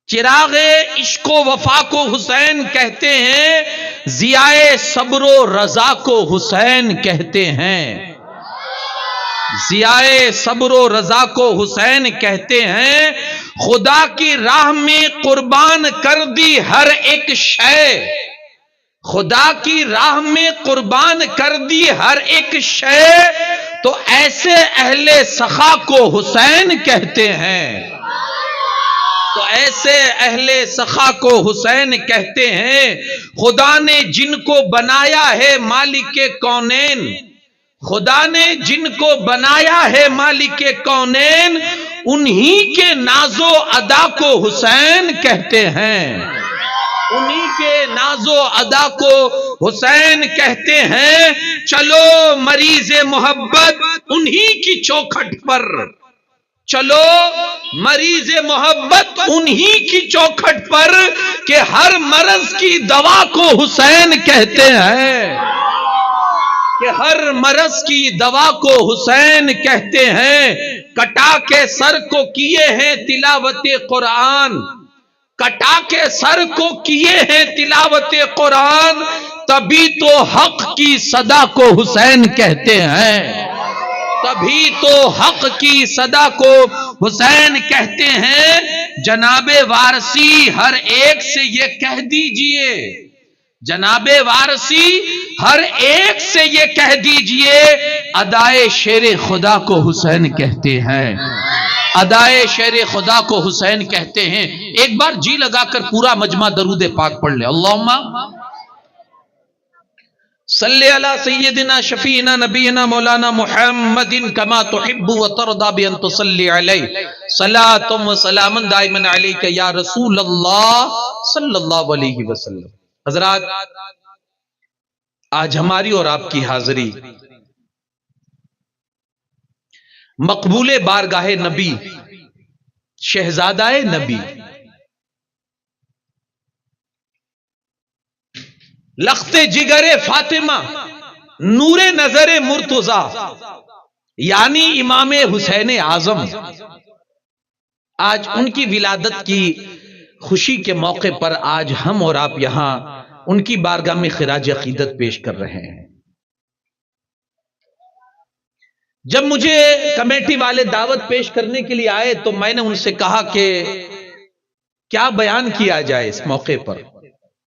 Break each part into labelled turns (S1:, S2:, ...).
S1: چراغ عشق و وفا کو حسین کہتے ہیں، ضیائے صبر و رضا کو حسین کہتے ہیں، ضیائے صبر و رضا کو حسین کہتے ہیں، خدا کی راہ میں قربان کر دی ہر ایک شے، خدا کی راہ میں قربان کر دی ہر ایک شے، تو ایسے اہل سخا کو حسین کہتے ہیں، تو ایسے اہل سخا کو حسین کہتے ہیں۔ خدا نے جن کو بنایا ہے مالک کونین، خدا نے جن کو بنایا ہے مالک کونین، انہی کے ناز و ادا کو حسین کہتے ہیں، انہی کے ناز و ادا کو حسین کہتے ہیں۔ چلو مریض محبت انہی کی چوکھٹ پر، چلو مریض محبت انہی کی چوکھٹ پر، کہ ہر مرض کی دوا کو حسین کہتے ہیں، کہ ہر مرض کی دوا کو حسین کہتے ہیں۔ کٹا کے سر کو کیے ہیں تلاوت قرآن، کٹا کے سر کو کیے ہیں تلاوت قرآن، تبھی تو حق کی صدا کو حسین کہتے ہیں، تبھی تو حق کی صدا کو حسین کہتے ہیں۔ جناب وارثی ہر ایک سے یہ کہہ دیجئے، جناب وارثی ہر ایک سے یہ کہہ دیجئے، ادائے شیر خدا کو حسین کہتے ہیں، ادائے شیر خدا کو حسین کہتے ہیں۔ ایک بار جی لگا کر پورا مجمع درود پاک پڑھ لے۔ اللہم صلی علی سیدنا شفیعنا نبینا مولانا محمد کما تحب و ترضی بان تصلی علیہ، صلاۃ و سلام دائما علیک یا رسول اللہ صلی اللہ علیہ وسلم۔ حضرات، آج ہماری اور آپ کی حاضری مقبول بارگاہ نبی، شہزادہ نبی، لخت جگر فاطمہ، نور نظر مرتضی، یعنی امام حسین اعظم، آج ان کی ولادت کی خوشی کے موقع پر آج ہم اور آپ یہاں ان کی بارگاہ میں خراج عقیدت پیش کر رہے ہیں۔ جب مجھے کمیٹی والے دعوت پیش کرنے کے لیے آئے تو میں نے ان سے کہا کہ کیا بیان کیا جائے اس موقع پر۔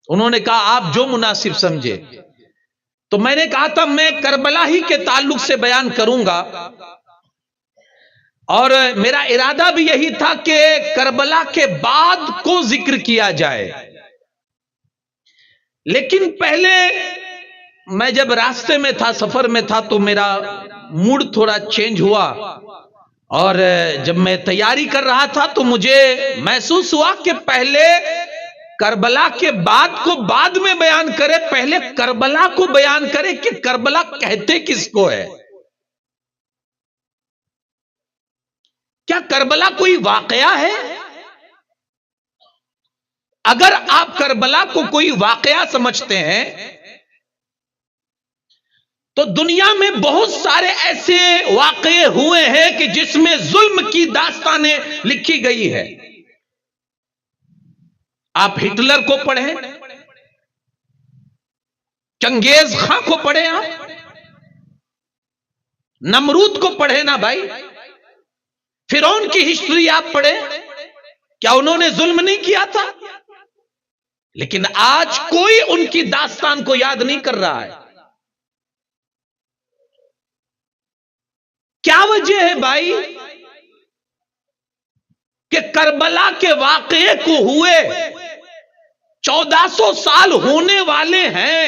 S1: انہوں نے کہا آپ جو مناسب سمجھے، تو میں نے کہا تھا میں کربلا ہی کے تعلق سے بیان کروں گا، اور میرا ارادہ بھی یہی تھا کہ کربلا کے بعد کو ذکر کیا جائے، لیکن پہلے میں جب راستے میں تھا، سفر میں تھا، تو میرا موڈ تھوڑا چینج ہوا، اور جب میں تیاری کر رہا تھا تو مجھے محسوس ہوا کہ پہلے کربلا کے بعد کو بعد میں بیان کرے، پہلے کربلا کو بیان کرے کہ کربلا کہتے کس کو ہے۔ کیا کربلا کوئی واقعہ ہے؟ اگر آپ کربلا کو کوئی واقعہ سمجھتے ہیں تو دنیا میں بہت سارے ایسے واقعے ہوئے ہیں کہ جس میں ظلم کی داستانیں لکھی گئی ہے۔ آپ ہٹلر کو پڑھیں، چنگیز خان کو پڑھیں، آپ نمرود کو پڑھیں نا بھائی، فرعون کی ہسٹری آپ پڑھیں، کیا انہوں نے ظلم نہیں کیا تھا؟ لیکن آج کوئی ان کی داستان کو یاد نہیں کر رہا ہے۔ کیا وجہ ہے بھائی کہ کربلا کے واقعے کو ہوئے 1400 سال ہونے والے ہیں،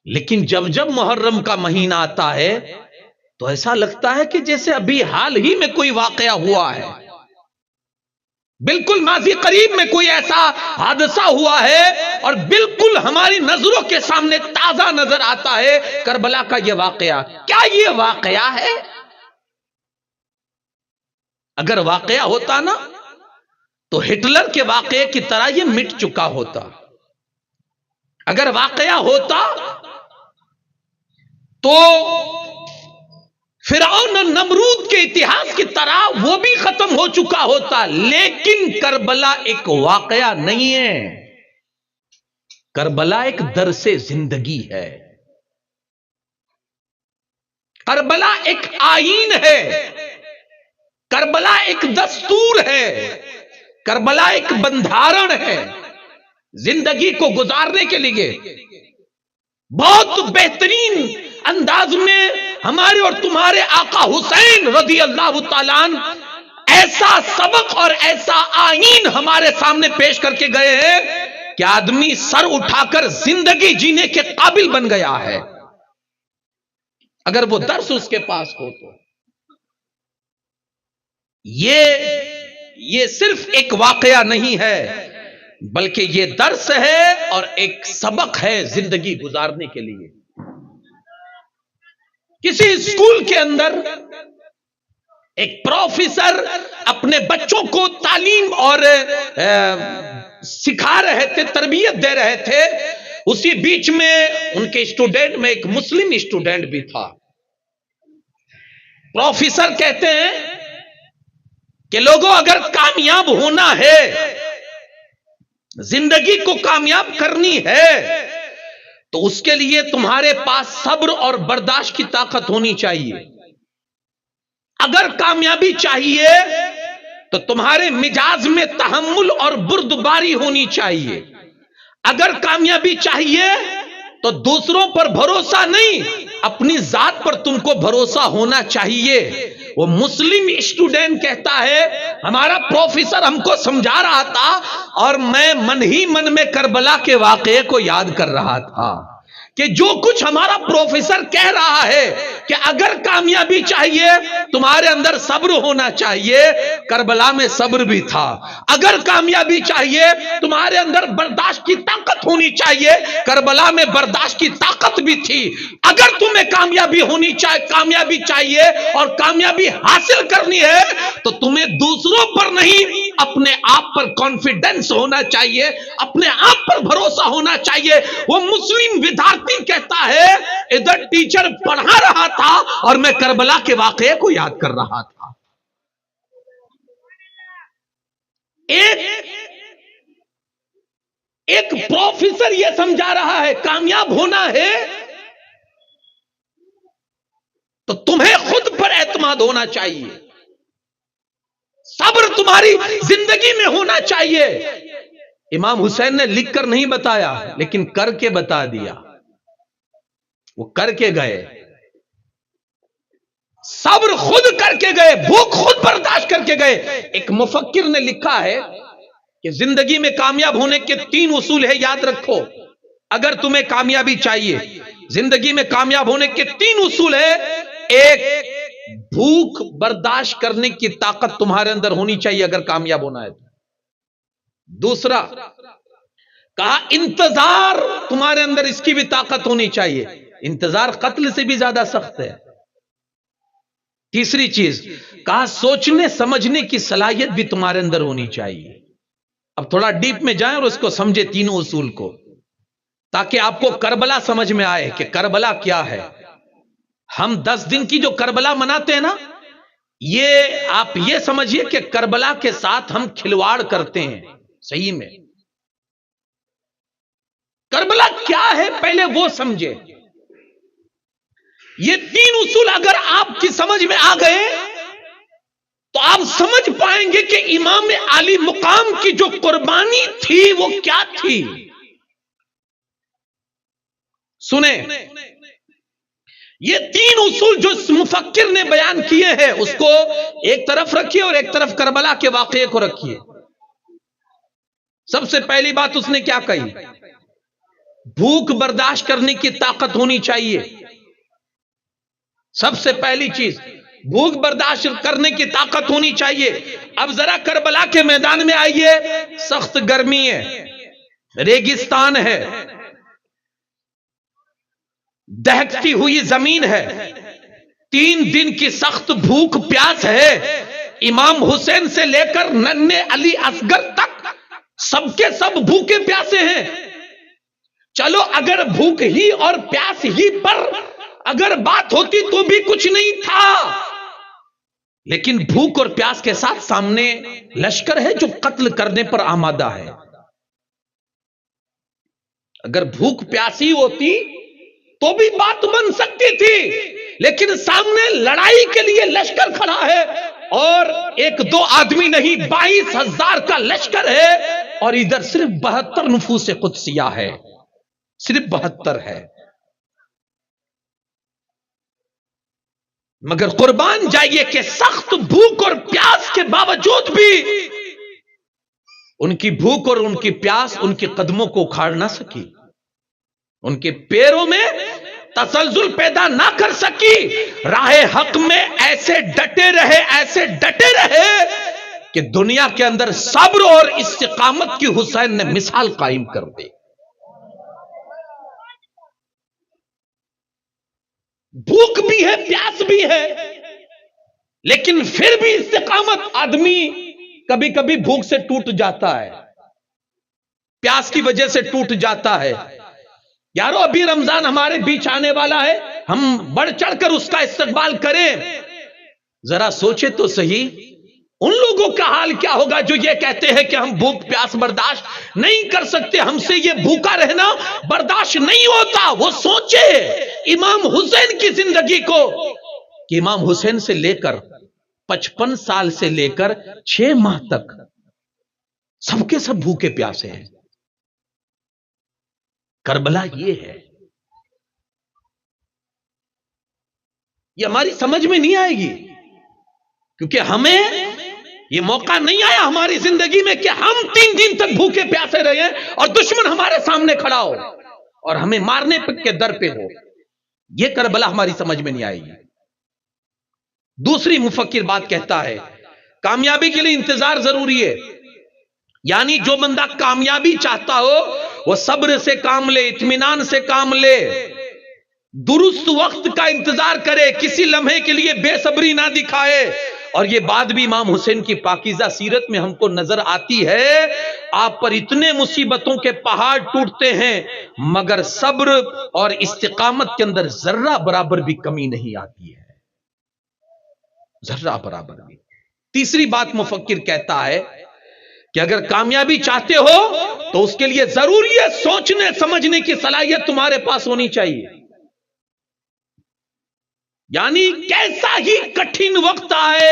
S1: لیکن جب جب محرم کا مہینہ آتا ہے تو ایسا لگتا ہے کہ جیسے ابھی حال ہی میں کوئی واقعہ ہوا ہے، بالکل ماضی قریب میں کوئی ایسا حادثہ ہوا ہے، اور بالکل ہماری نظروں کے سامنے تازہ نظر آتا ہے کربلا کا یہ واقعہ۔ کیا یہ واقعہ ہے؟ اگر واقعہ ہوتا نا تو ہٹلر کے واقعے کی طرح یہ مٹ چکا ہوتا۔ اگر واقعہ ہوتا تو فرعون اور نمرود کے اتہاس کی طرح وہ بھی ختم ہو چکا ہوتا، لیکن کربلا ایک واقعہ نہیں ہے، کربلا ایک درس زندگی ہے، کربلا ایک آئین ہے، کربلا ایک دستور ہے، کربلا ایک بندھارن ہے زندگی کو گزارنے کے لیے۔ بہت بہترین انداز میں ہمارے اور تمہارے آقا حسین رضی اللہ تعالیٰ عنہ ایسا سبق اور ایسا آئین ہمارے سامنے پیش کر کے گئے ہیں کہ آدمی سر اٹھا کر زندگی جینے کے قابل بن گیا ہے اگر وہ درس اس کے پاس ہو تو۔ یہ صرف ایک واقعہ نہیں ہے بلکہ یہ درس ہے اور ایک سبق ہے زندگی گزارنے کے لیے۔ کسی اسکول کے اندر ایک پروفیسر اپنے بچوں کو تعلیم اور سکھا رہے تھے، تربیت دے رہے تھے، اسی بیچ میں ان کے اسٹوڈنٹ میں ایک مسلم اسٹوڈنٹ بھی تھا۔ پروفیسر کہتے ہیں کہ لوگوں اگر کامیاب ہونا ہے، زندگی کو کامیاب کرنی ہے تو اس کے لیے تمہارے پاس صبر اور برداشت کی طاقت ہونی چاہیے۔ اگر کامیابی چاہیے تو تمہارے مزاج میں تحمل اور بردباری ہونی چاہیے۔ اگر کامیابی چاہیے تو دوسروں پر بھروسہ نہیں، اپنی ذات پر تم کو بھروسہ ہونا چاہیے۔ وہ مسلم اسٹوڈنٹ کہتا ہے ہمارا پروفیسر ہم کو سمجھا رہا تھا اور میں من ہی من میں کربلا کے واقعے کو یاد کر رہا تھا کہ جو کچھ ہمارا پروفیسر کہہ رہا ہے کہ اگر کامیابی چاہیے تمہارے اندر صبر ہونا چاہیے، کربلا میں صبر بھی تھا۔ اگر کامیابی چاہیے تمہارے اندر برداشت کی طاقت ہونی چاہیے، کربلا میں برداشت کی طاقت بھی تھی۔ اگر تمہیں کامیابی چاہیے اور کامیابی حاصل کرنی ہے تو تمہیں دوسروں پر نہیں اپنے آپ پر کانفیڈنس ہونا چاہیے، اپنے آپ پر بھروسہ ہونا چاہیے۔ وہ مسلم ودارتی کہتا ہے ادھر ٹیچر پڑھا رہا تھا اور میں کربلا کے واقعے کو یاد کر رہا تھا۔ ایک پروفیسر یہ سمجھا رہا ہے کامیاب ہونا ہے تو تمہیں خود پر اعتماد ہونا چاہیے، صبر تمہاری زندگی میں ہونا چاہیے۔ امام حسین نے لکھ کر نہیں بتایا لیکن کر کے بتا دیا، وہ کر کے گئے، صبر خود کر کے گئے، بھوک خود برداشت کر کے گئے۔ ایک مفکر نے لکھا ہے کہ زندگی میں کامیاب ہونے کے 3 اصول ہے، یاد رکھو۔ اگر تمہیں کامیابی چاہیے، زندگی میں کامیاب ہونے کے 3 اصول ہے۔ ایک، بھوک برداشت کرنے کی طاقت تمہارے اندر ہونی چاہیے اگر کامیاب ہونا ہے۔ دوسرا کہا انتظار تمہارے اندر اس کی بھی طاقت ہونی چاہیے، انتظار قتل سے بھی زیادہ سخت ہے۔ تیسری چیز کہا سوچنے سمجھنے کی صلاحیت بھی تمہارے اندر ہونی چاہیے۔ اب تھوڑا ڈیپ میں جائیں اور اس کو سمجھے تینوں اصول کو، تاکہ آپ کو کربلا سمجھ میں آئے کہ کربلا کیا ہے۔ ہم 10 دن کی جو کربلا مناتے ہیں نا، یہ آپ یہ سمجھیے کہ کربلا کے ساتھ ہم کھلواڑ کرتے ہیں۔ صحیح میں کربلا کیا ہے پہلے وہ سمجھے۔ یہ 3 اصول اگر آپ کی سمجھ میں آ گئے تو آپ سمجھ پائیں گے کہ امام علی مقام کی جو قربانی تھی وہ کیا تھی۔ سنیں، یہ 3 اصول جو اس مفکر نے بیان کیے ہیں اس کو ایک طرف رکھیے اور ایک طرف کربلا کے واقعے کو رکھیے۔ سب سے پہلی بات اس نے کیا کہی؟ بھوک برداشت کرنے کی طاقت ہونی چاہیے۔ سب سے پہلی چیز بھوک برداشت کرنے کی طاقت ہونی چاہیے۔ اب ذرا کربلا کے میدان میں آئیے، سخت گرمی ہے، ریگستان ہے، دہکتی ہوئی زمین ہے، 3 دن کی سخت بھوک پیاس ہے۔ امام حسین سے لے کر ننھے علی اصغر تک سب کے سب بھوکے پیاسے ہیں۔ چلو اگر بھوک ہی اور پیاس ہی پر اگر بات ہوتی تو بھی کچھ نہیں تھا، لیکن بھوک اور پیاس کے ساتھ سامنے لشکر ہے جو قتل کرنے پر آمادہ ہے۔ اگر بھوک پیاسی ہوتی تو بھی بات بن سکتی تھی، لیکن سامنے لڑائی کے لیے لشکر کھڑا ہے، اور ایک دو آدمی نہیں 22,000 کا لشکر ہے، اور ادھر صرف 72 نفوس قدسیہ ہے، صرف 72 ہے۔ مگر قربان جائیے کہ سخت بھوک اور پیاس کے باوجود بھی ان کی بھوک اور ان کی پیاس ان کے قدموں کو اکھاڑ نہ سکی، ان کے پیروں میں تسلسل پیدا نہ کر سکی، راہ حق میں ایسے ڈٹے رہے، ایسے ڈٹے رہے کہ دنیا کے اندر صبر اور استقامت کی حسین نے مثال قائم کر دی۔ بھوک بھی ہے، پیاس بھی ہے، لیکن پھر بھی استقامت۔ آدمی کبھی کبھی بھوک سے ٹوٹ جاتا ہے، پیاس کی وجہ سے ٹوٹ جاتا ہے۔ یارو ابھی رمضان ہمارے بیچ آنے والا ہے، ہم بڑھ چڑھ کر اس کا استقبال کریں۔ ذرا سوچے تو صحیح، ان لوگوں کا حال کیا ہوگا جو یہ کہتے ہیں کہ ہم بھوک پیاس برداشت نہیں کر سکتے، ہم سے یہ بھوکا رہنا برداشت نہیں ہوتا۔ وہ سوچے امام حسین کی زندگی کو، کہ امام حسین سے لے کر 55 سال سے لے کر 6 ماہ تک سب کے سب بھوکے پیاسے ہیں۔ کربلا یہ ہے، یہ ہماری سمجھ میں نہیں آئے گی، کیونکہ ہمیں یہ موقع نہیں آیا ہماری زندگی میں کہ ہم 3 دن تک بھوکے پیاسے رہے اور دشمن ہمارے سامنے کھڑا ہو اور ہمیں مارنے کے در پہ ہو۔ یہ کربلا ہماری سمجھ میں نہیں آئے گی۔ دوسری مفکر بات کہتا ہے، کامیابی کے لیے انتظار ضروری ہے، یعنی جو بندہ کامیابی چاہتا ہو وہ صبر سے کام لے، اطمینان سے کام لے، درست وقت کا انتظار کرے، کسی لمحے کے لیے بے صبری نہ دکھائے۔ اور یہ بات بھی امام حسین کی پاکیزہ سیرت میں ہم کو نظر آتی ہے۔ آپ پر اتنے مصیبتوں کے پہاڑ ٹوٹتے ہیں مگر صبر اور استقامت کے اندر ذرہ برابر بھی کمی نہیں آتی ہے، ذرہ برابر بھی۔ تیسری بات مفکر کہتا ہے کہ اگر کامیابی چاہتے ہو تو اس کے لیے ضروری ہے سوچنے سمجھنے کی صلاحیت تمہارے پاس ہونی چاہیے، یعنی کیسا ہی کٹھن وقت آئے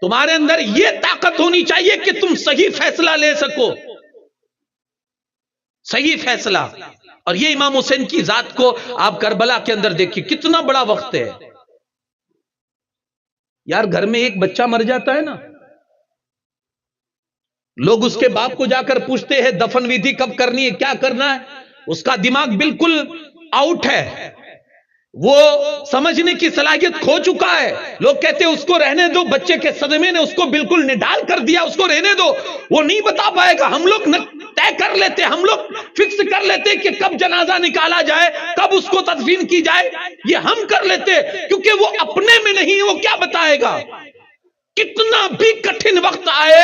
S1: تمہارے اندر یہ طاقت ہونی چاہیے کہ تم صحیح فیصلہ لے سکو، صحیح فیصلہ۔ اور یہ امام حسین کی ذات کو آپ کربلا کے اندر دیکھیے، کتنا بڑا وقت ہے یار۔ گھر میں ایک بچہ مر جاتا ہے نا، لوگ اس کے باپ کو جا کر پوچھتے ہیں دفن ودھی کب کرنی ہے، کیا کرنا ہے، اس کا دماغ بالکل آؤٹ ہے، وہ سمجھنے کی صلاحیت کھو چکا ہے۔ لوگ کہتے ہیں اس کو رہنے دو، بچے کے صدمے نے اس کو بالکل نڈال کر دیا، اس کو رہنے دو، وہ نہیں بتا پائے گا۔ ہم لوگ طے کر لیتے، ہم لوگ فکس کر لیتے کہ کب جنازہ نکالا جائے، کب اس کو تدفین کی جائے، یہ ہم کر لیتے، کیونکہ وہ اپنے میں نہیں، وہ کیا بتائے گا۔ کتنا بھی کٹھن وقت آئے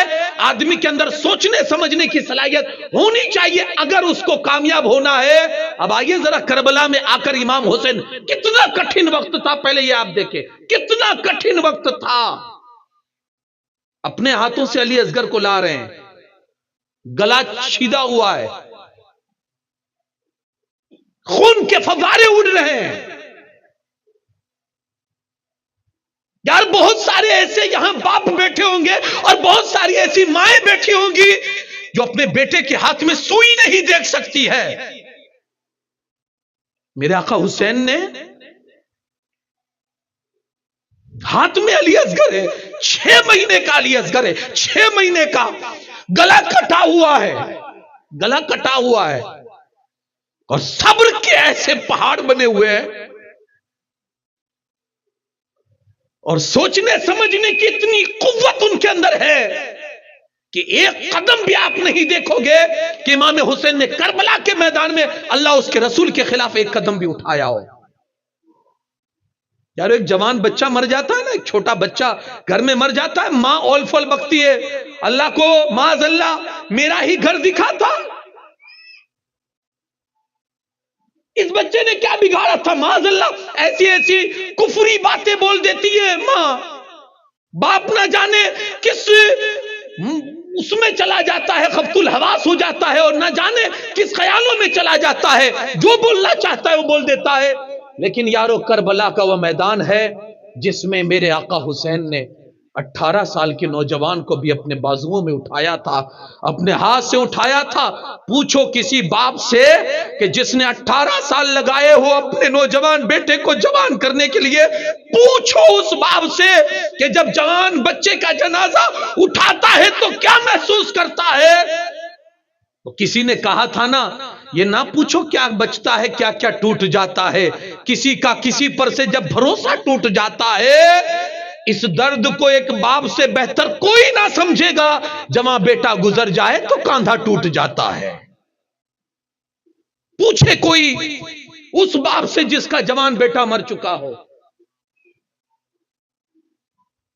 S1: آدمی کے اندر سوچنے سمجھنے کی صلاحیت ہونی چاہیے اگر اس کو کامیاب ہونا ہے۔ اب آئیے ذرا کربلا میں آ کر امام حسین، کتنا کٹھن وقت تھا، پہلے یہ آپ دیکھیں کتنا کٹھن وقت تھا۔ اپنے ہاتھوں سے علی اصغر کو لا رہے ہیں، گلا چھیدا ہوا ہے، خون کے فوارے اڑ رہے ہیں۔ یار بہت سارے ایسے یہاں باپ بیٹھے ہوں گے اور بہت ساری ایسی مائیں بیٹھی ہوں گی جو اپنے بیٹے کے ہاتھ میں سوئی نہیں دیکھ سکتی ہے۔ میرے آقا حسین نے ہاتھ میں علی اصغر ہے، 6 مہینے کا علی اصغر ہے، 6 مہینے کا، گلا کٹا ہوا ہے، گلا کٹا ہوا ہے، اور صبر کے ایسے پہاڑ بنے ہوئے ہیں، اور سوچنے سمجھنے کی اتنی قوت ان کے اندر ہے کہ ایک قدم بھی آپ نہیں دیکھو گے کہ امام حسین نے کربلا کے میدان میں اللہ اس کے رسول کے خلاف ایک قدم بھی اٹھایا ہو۔ یار ایک جوان بچہ مر جاتا ہے نا، ایک چھوٹا بچہ گھر میں مر جاتا ہے، ماں اول فول بکتی ہے، اللہ کو معاذ اللہ میرا ہی گھر دکھا تھا۔ اس بچے نے کیا بگاڑا تھا؟ معاذ اللہ ایسی ایسی کفری باتیں بول دیتی ہے ماں، باپ نہ جانے کس اس میں چلا جاتا ہے، خبط الحواس ہو جاتا ہے، اور نہ جانے کس خیالوں میں چلا جاتا ہے، جو بولنا چاہتا ہے وہ بول دیتا ہے۔ لیکن یارو کربلا کا وہ میدان ہے جس میں میرے آقا حسین نے 18 سال کے نوجوان کو بھی اپنے بازوؤں میں اٹھایا تھا، اپنے ہاتھ سے اٹھایا تھا۔ پوچھو کسی باپ سے کہ جس نے 18 سال لگائے ہو اپنے نوجوان بیٹے کو جوان کرنے کے لیے، پوچھو اس باپ سے کہ جب جوان بچے کا جنازہ اٹھاتا ہے تو کیا محسوس کرتا ہے؟ تو کسی نے کہا تھا نا، یہ نہ پوچھو کیا بچتا ہے، کیا کیا ٹوٹ جاتا ہے۔ کسی کا کسی پر سے جب بھروسہ ٹوٹ جاتا ہے، اس درد کو ایک باپ سے بہتر کوئی نہ سمجھے گا۔ جواں بیٹا گزر جائے تو کاندھا ٹوٹ جاتا ہے۔ پوچھے کوئی اس باپ سے جس کا جوان بیٹا مر چکا ہو۔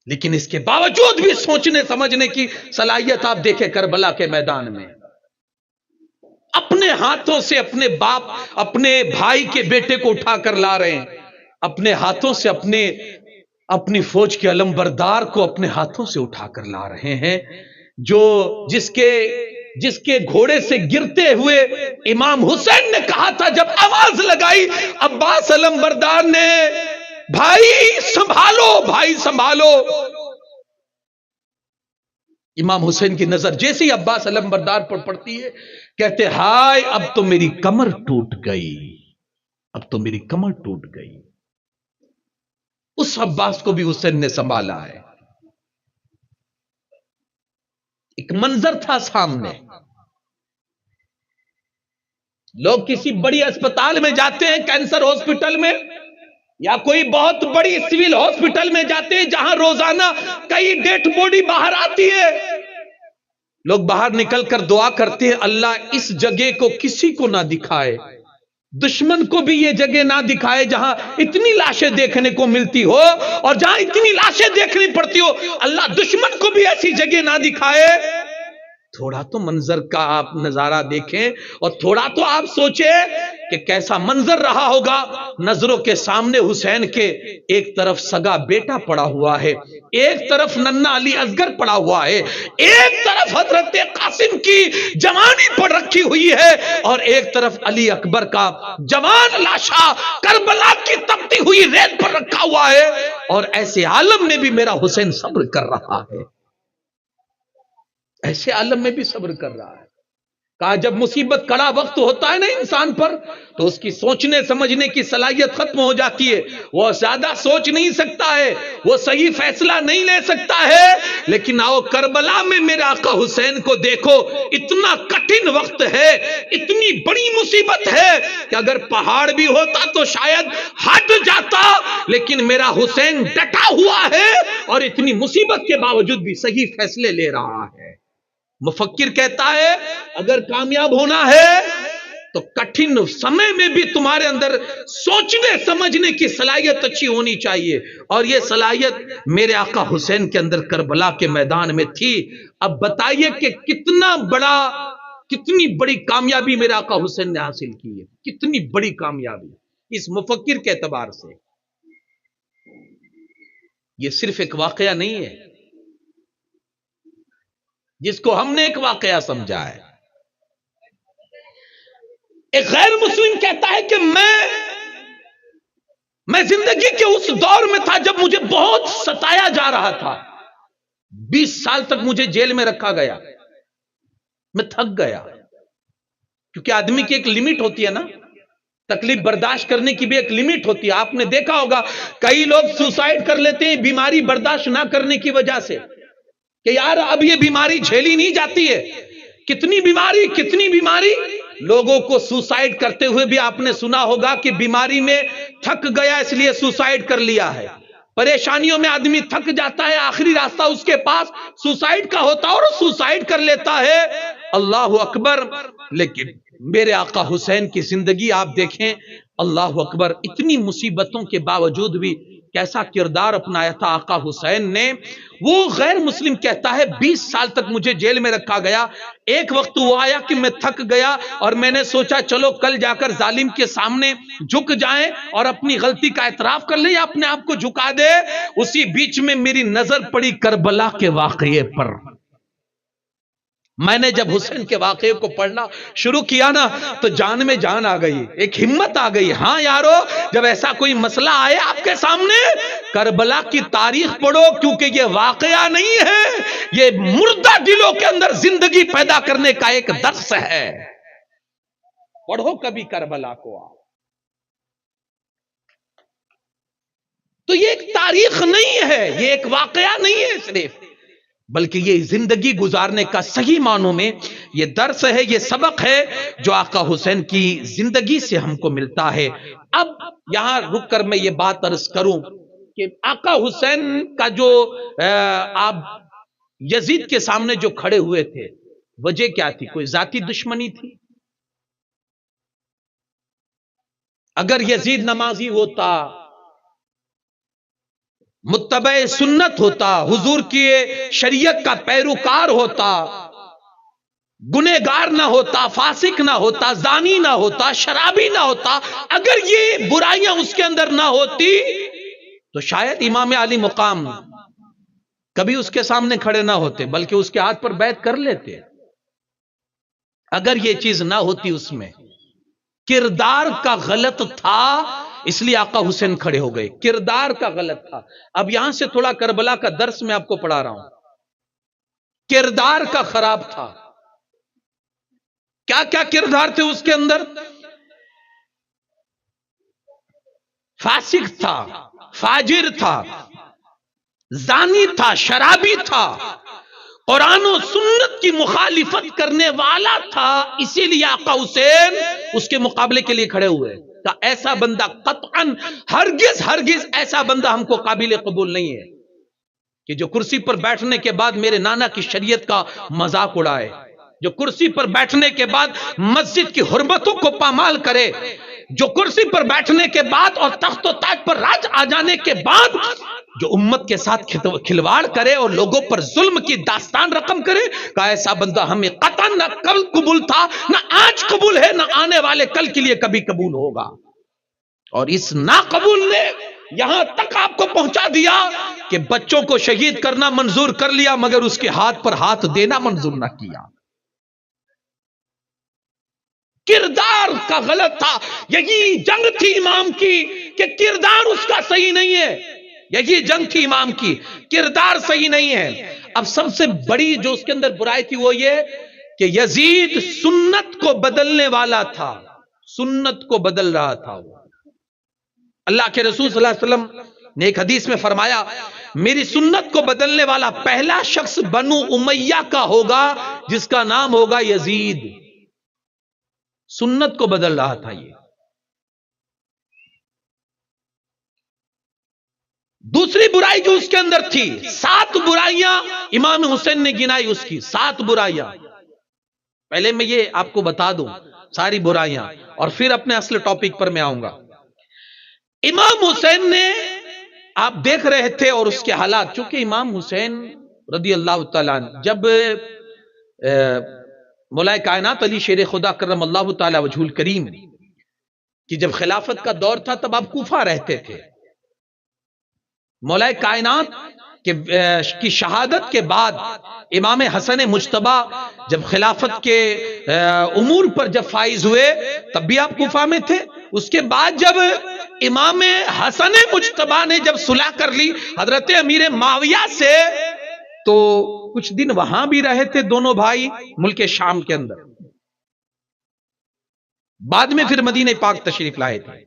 S1: لیکن اس کے باوجود بھی سوچنے سمجھنے کی صلاحیت آپ دیکھیں کربلا کے میدان میں، اپنے ہاتھوں سے اپنے باپ اپنے بھائی کے بیٹے کو اٹھا کر لا رہے ہیں، اپنے ہاتھوں سے اپنی فوج کے علمبردار کو اپنے ہاتھوں سے اٹھا کر لا رہے ہیں، جو جس کے گھوڑے سے گرتے ہوئے امام حسین نے کہا تھا جب آواز لگائی عباس علمبردار نے، بھائی سنبھالو بھائی سنبھالو۔ امام حسین کی نظر جیسے ہی عباس علمبردار پر پڑتی ہے، کہتے ہائے اب تو میری کمر ٹوٹ گئی، اب تو میری کمر ٹوٹ گئی۔ اس عباس کو بھی حسین نے سنبھالا ہے۔ ایک منظر تھا سامنے، لوگ کسی بڑی اسپتال میں جاتے ہیں، کینسر ہاسپٹل میں یا کوئی بہت بڑی سول ہاسپٹل میں جاتے ہیں جہاں روزانہ کئی ڈیڈ باڈی باہر آتی ہے، لوگ باہر نکل کر دعا کرتے ہیں اللہ اس جگہ کو کسی کو نہ دکھائے، دشمن کو بھی یہ جگہ نہ دکھائے جہاں اتنی لاشیں دیکھنے کو ملتی ہو، اور جہاں اتنی لاشیں دیکھنی پڑتی ہو اللہ دشمن کو بھی ایسی جگہ نہ دکھائے۔ تھوڑا تو منظر کا آپ نظارہ دیکھیں اور تھوڑا تو آپ سوچیں کہ کیسا منظر رہا ہوگا۔ نظروں کے سامنے حسین کے ایک طرف سگا بیٹا پڑا ہوا ہے، ایک طرف ننھا علی اصغر پڑا ہوا ہے، ایک طرف حضرت قاسم کی جوانی پر رکھی ہوئی ہے، اور ایک طرف علی اکبر کا جوان لاشا کربلا کی تپتی ہوئی ریت پر رکھا ہوا ہے، اور ایسے عالم میں بھی میرا حسین صبر کر رہا ہے، ایسے عالم میں بھی صبر کر رہا ہے۔ کہا جب مصیبت کڑا وقت ہوتا ہے نا انسان پر، تو اس کی سوچنے سمجھنے کی صلاحیت ختم ہو جاتی ہے، وہ زیادہ سوچ نہیں سکتا ہے، وہ صحیح فیصلہ نہیں لے سکتا ہے۔ لیکن آؤ کربلا میں میرے آقا حسین کو دیکھو، اتنا کٹھن وقت ہے، اتنی بڑی مصیبت ہے کہ اگر پہاڑ بھی ہوتا تو شاید ہٹ جاتا، لیکن میرا حسین ڈٹا ہوا ہے اور اتنی مصیبت کے باوجود بھی صحیح فیصلے لے رہا ہے۔ مفکر کہتا ہے اگر کامیاب ہونا ہے تو کٹھن سمے میں بھی تمہارے اندر سوچنے سمجھنے کی صلاحیت اچھی ہونی چاہیے، اور یہ صلاحیت میرے آقا حسین کے اندر کربلا کے میدان میں تھی۔ اب بتائیے کہ کتنی بڑی کامیابی میرے آقا حسین نے حاصل کی ہے، کتنی بڑی کامیابی اس مفکر کے اعتبار سے۔ یہ صرف ایک واقعہ نہیں ہے جس کو ہم نے ایک واقعہ سمجھا ہے۔ ایک غیر مسلم کہتا ہے کہ میں زندگی کے اس دور میں تھا جب مجھے بہت ستایا جا رہا تھا، 20 سال تک مجھے جیل میں رکھا گیا، میں تھک گیا، کیونکہ آدمی کی ایک لیمٹ ہوتی ہے نا، تکلیف برداشت کرنے کی بھی ایک لیمٹ ہوتی ہے۔ آپ نے دیکھا ہوگا کئی لوگ سوسائڈ کر لیتے ہیں بیماری برداشت نہ کرنے کی وجہ سے، کہ یار اب یہ بیماری جھیلی نہیں جاتی ہے۔ کتنی بیماری لوگوں کو سوسائڈ کرتے ہوئے بھی آپ نے سنا ہوگا کہ بیماری میں تھک گیا اس لیے سوسائڈ کر لیا ہے، پریشانیوں میں آدمی تھک جاتا ہے، آخری راستہ اس کے پاس سوسائڈ کا ہوتا ہے اور سوسائڈ کر لیتا ہے۔ اللہ اکبر۔ لیکن میرے آقا حسین کی زندگی آپ دیکھیں، اللہ اکبر، اتنی مصیبتوں کے باوجود بھی کیسا کردار اپنایا تھا آقا حسین نے. وہ غیر مسلم کہتا ہے 20 سال تک مجھے جیل میں رکھا گیا. ایک وقت وہ آیا کہ میں تھک گیا اور میں نے سوچا چلو کل جا کر ظالم کے سامنے جھک جائیں اور اپنی غلطی کا اعتراف کر لیں یا اپنے آپ کو جھکا دے. اسی بیچ میں میری نظر پڑی کربلا کے واقعے پر. میں نے جب حسین کے واقعے کو پڑھنا شروع کیا نا تو جان میں جان آ گئی, ایک ہمت آ گئی. ہاں یارو, جب ایسا کوئی مسئلہ آئے آپ کے سامنے, کربلا کی تاریخ پڑھو, کیونکہ یہ واقعہ نہیں ہے, یہ مردہ دلوں کے اندر زندگی پیدا کرنے کا ایک درس ہے. پڑھو کبھی کربلا کو آپ. تو یہ ایک تاریخ نہیں ہے, یہ ایک واقعہ نہیں ہے صرف, بلکہ یہ زندگی گزارنے کا صحیح معنوں میں یہ درس ہے, یہ سبق ہے جو آقا حسین کی زندگی سے ہم کو ملتا ہے. اب یہاں رک کر میں یہ بات عرض کروں کہ آقا حسین کا جو آپ یزید کے سامنے جو کھڑے ہوئے تھے, وجہ کیا تھی؟ کوئی ذاتی دشمنی تھی؟ اگر یزید نمازی ہوتا, متبع سنت ہوتا, حضور کی شریعت کا پیروکار ہوتا, گنہگار نہ ہوتا, فاسق نہ ہوتا, زانی نہ ہوتا, شرابی نہ ہوتا, اگر یہ برائیاں اس کے اندر نہ ہوتی تو شاید امام علی مقام کبھی اس کے سامنے کھڑے نہ ہوتے, بلکہ اس کے ہاتھ پر بیعت کر لیتے. اگر یہ چیز نہ ہوتی, اس میں کردار کا غلط تھا اس لیے آقا حسین کھڑے ہو گئے, کردار کا غلط تھا. اب یہاں سے تھوڑا کربلا کا درس میں آپ کو پڑھا رہا ہوں. کردار کا خراب تھا. کیا کیا کردار تھے اس کے اندر؟ فاسق تھا, فاجر تھا, زانی تھا, شرابی تھا, قرآن و سنت کی مخالفت کرنے والا تھا. اسی لیے آقا حسین اس کے مقابلے کے لیے کھڑے ہوئے. ایسا بندہ قطعاً ہرگز ایسا بندہ ہم کو قابل قبول نہیں ہے کہ جو کرسی پر بیٹھنے کے بعد میرے نانا کی شریعت کا مذاق اڑائے, جو کرسی پر بیٹھنے کے بعد مسجد کی حرمتوں کو پامال کرے, جو کرسی پر بیٹھنے کے بعد اور تخت و تاج پر راج آ جانے کے بعد جو امت کے ساتھ کھلواڑ کرے اور لوگوں پر ظلم کی داستان رقم کرے, کہ ایسا بندہ ہمیں قطعاً نہ کل قبول تھا, نہ آج قبول ہے, نہ آنے والے کل کے لیے کبھی قبول ہوگا. اور اس ناقبول نے یہاں تک آپ کو پہنچا دیا کہ بچوں کو شہید کرنا منظور کر لیا, مگر اس کے ہاتھ پر ہاتھ دینا منظور نہ کیا. کردار کا غلط تھا. یہی جنگ تھی امام کی کہ کردار اس کا صحیح نہیں ہے. یہی جنگ تھی امام کی, کردار صحیح نہیں ہے. اب سب سے بڑی جو اس کے اندر برائی تھی وہ یہ کہ یزید سنت کو بدلنے والا تھا, سنت کو بدل رہا تھا. وہ اللہ کے رسول صلی اللہ علیہ وسلم نے ایک حدیث میں فرمایا, میری سنت کو بدلنے والا پہلا شخص بنو امیہ کا ہوگا جس کا نام ہوگا یزید. سنت کو بدل رہا تھا یہ. دوسری برائی جو اس کے اندر تھی, 7 برائیاں امام حسین نے گنائی اس کی, 7 برائیاں. پہلے میں یہ آپ کو بتا دوں ساری برائیاں اور پھر اپنے اصل ٹاپک پر میں آؤں گا. امام حسین نے, آپ دیکھ رہے تھے اور اس کے حالات, چونکہ امام حسین رضی اللہ تعالیٰ جب مولا کائنات علی شیر خدا کرم اللہ تعالی وجہ الکریم کی جب خلافت کا دور تھا تب آپ کوفہ رہتے تھے. مولا کائنات کی شہادت کے بعد امام حسن مجتبی جب خلافت کے امور پر جب فائز ہوئے تب بھی آپ کوفہ میں تھے. اس کے بعد جب امام حسن مجتبی نے جب صلح کر لی حضرت امیر معاویہ سے تو کچھ دن وہاں بھی رہے تھے دونوں بھائی ملک شام کے اندر. بعد میں پھر مدینہ پاک تشریف لائے تھے.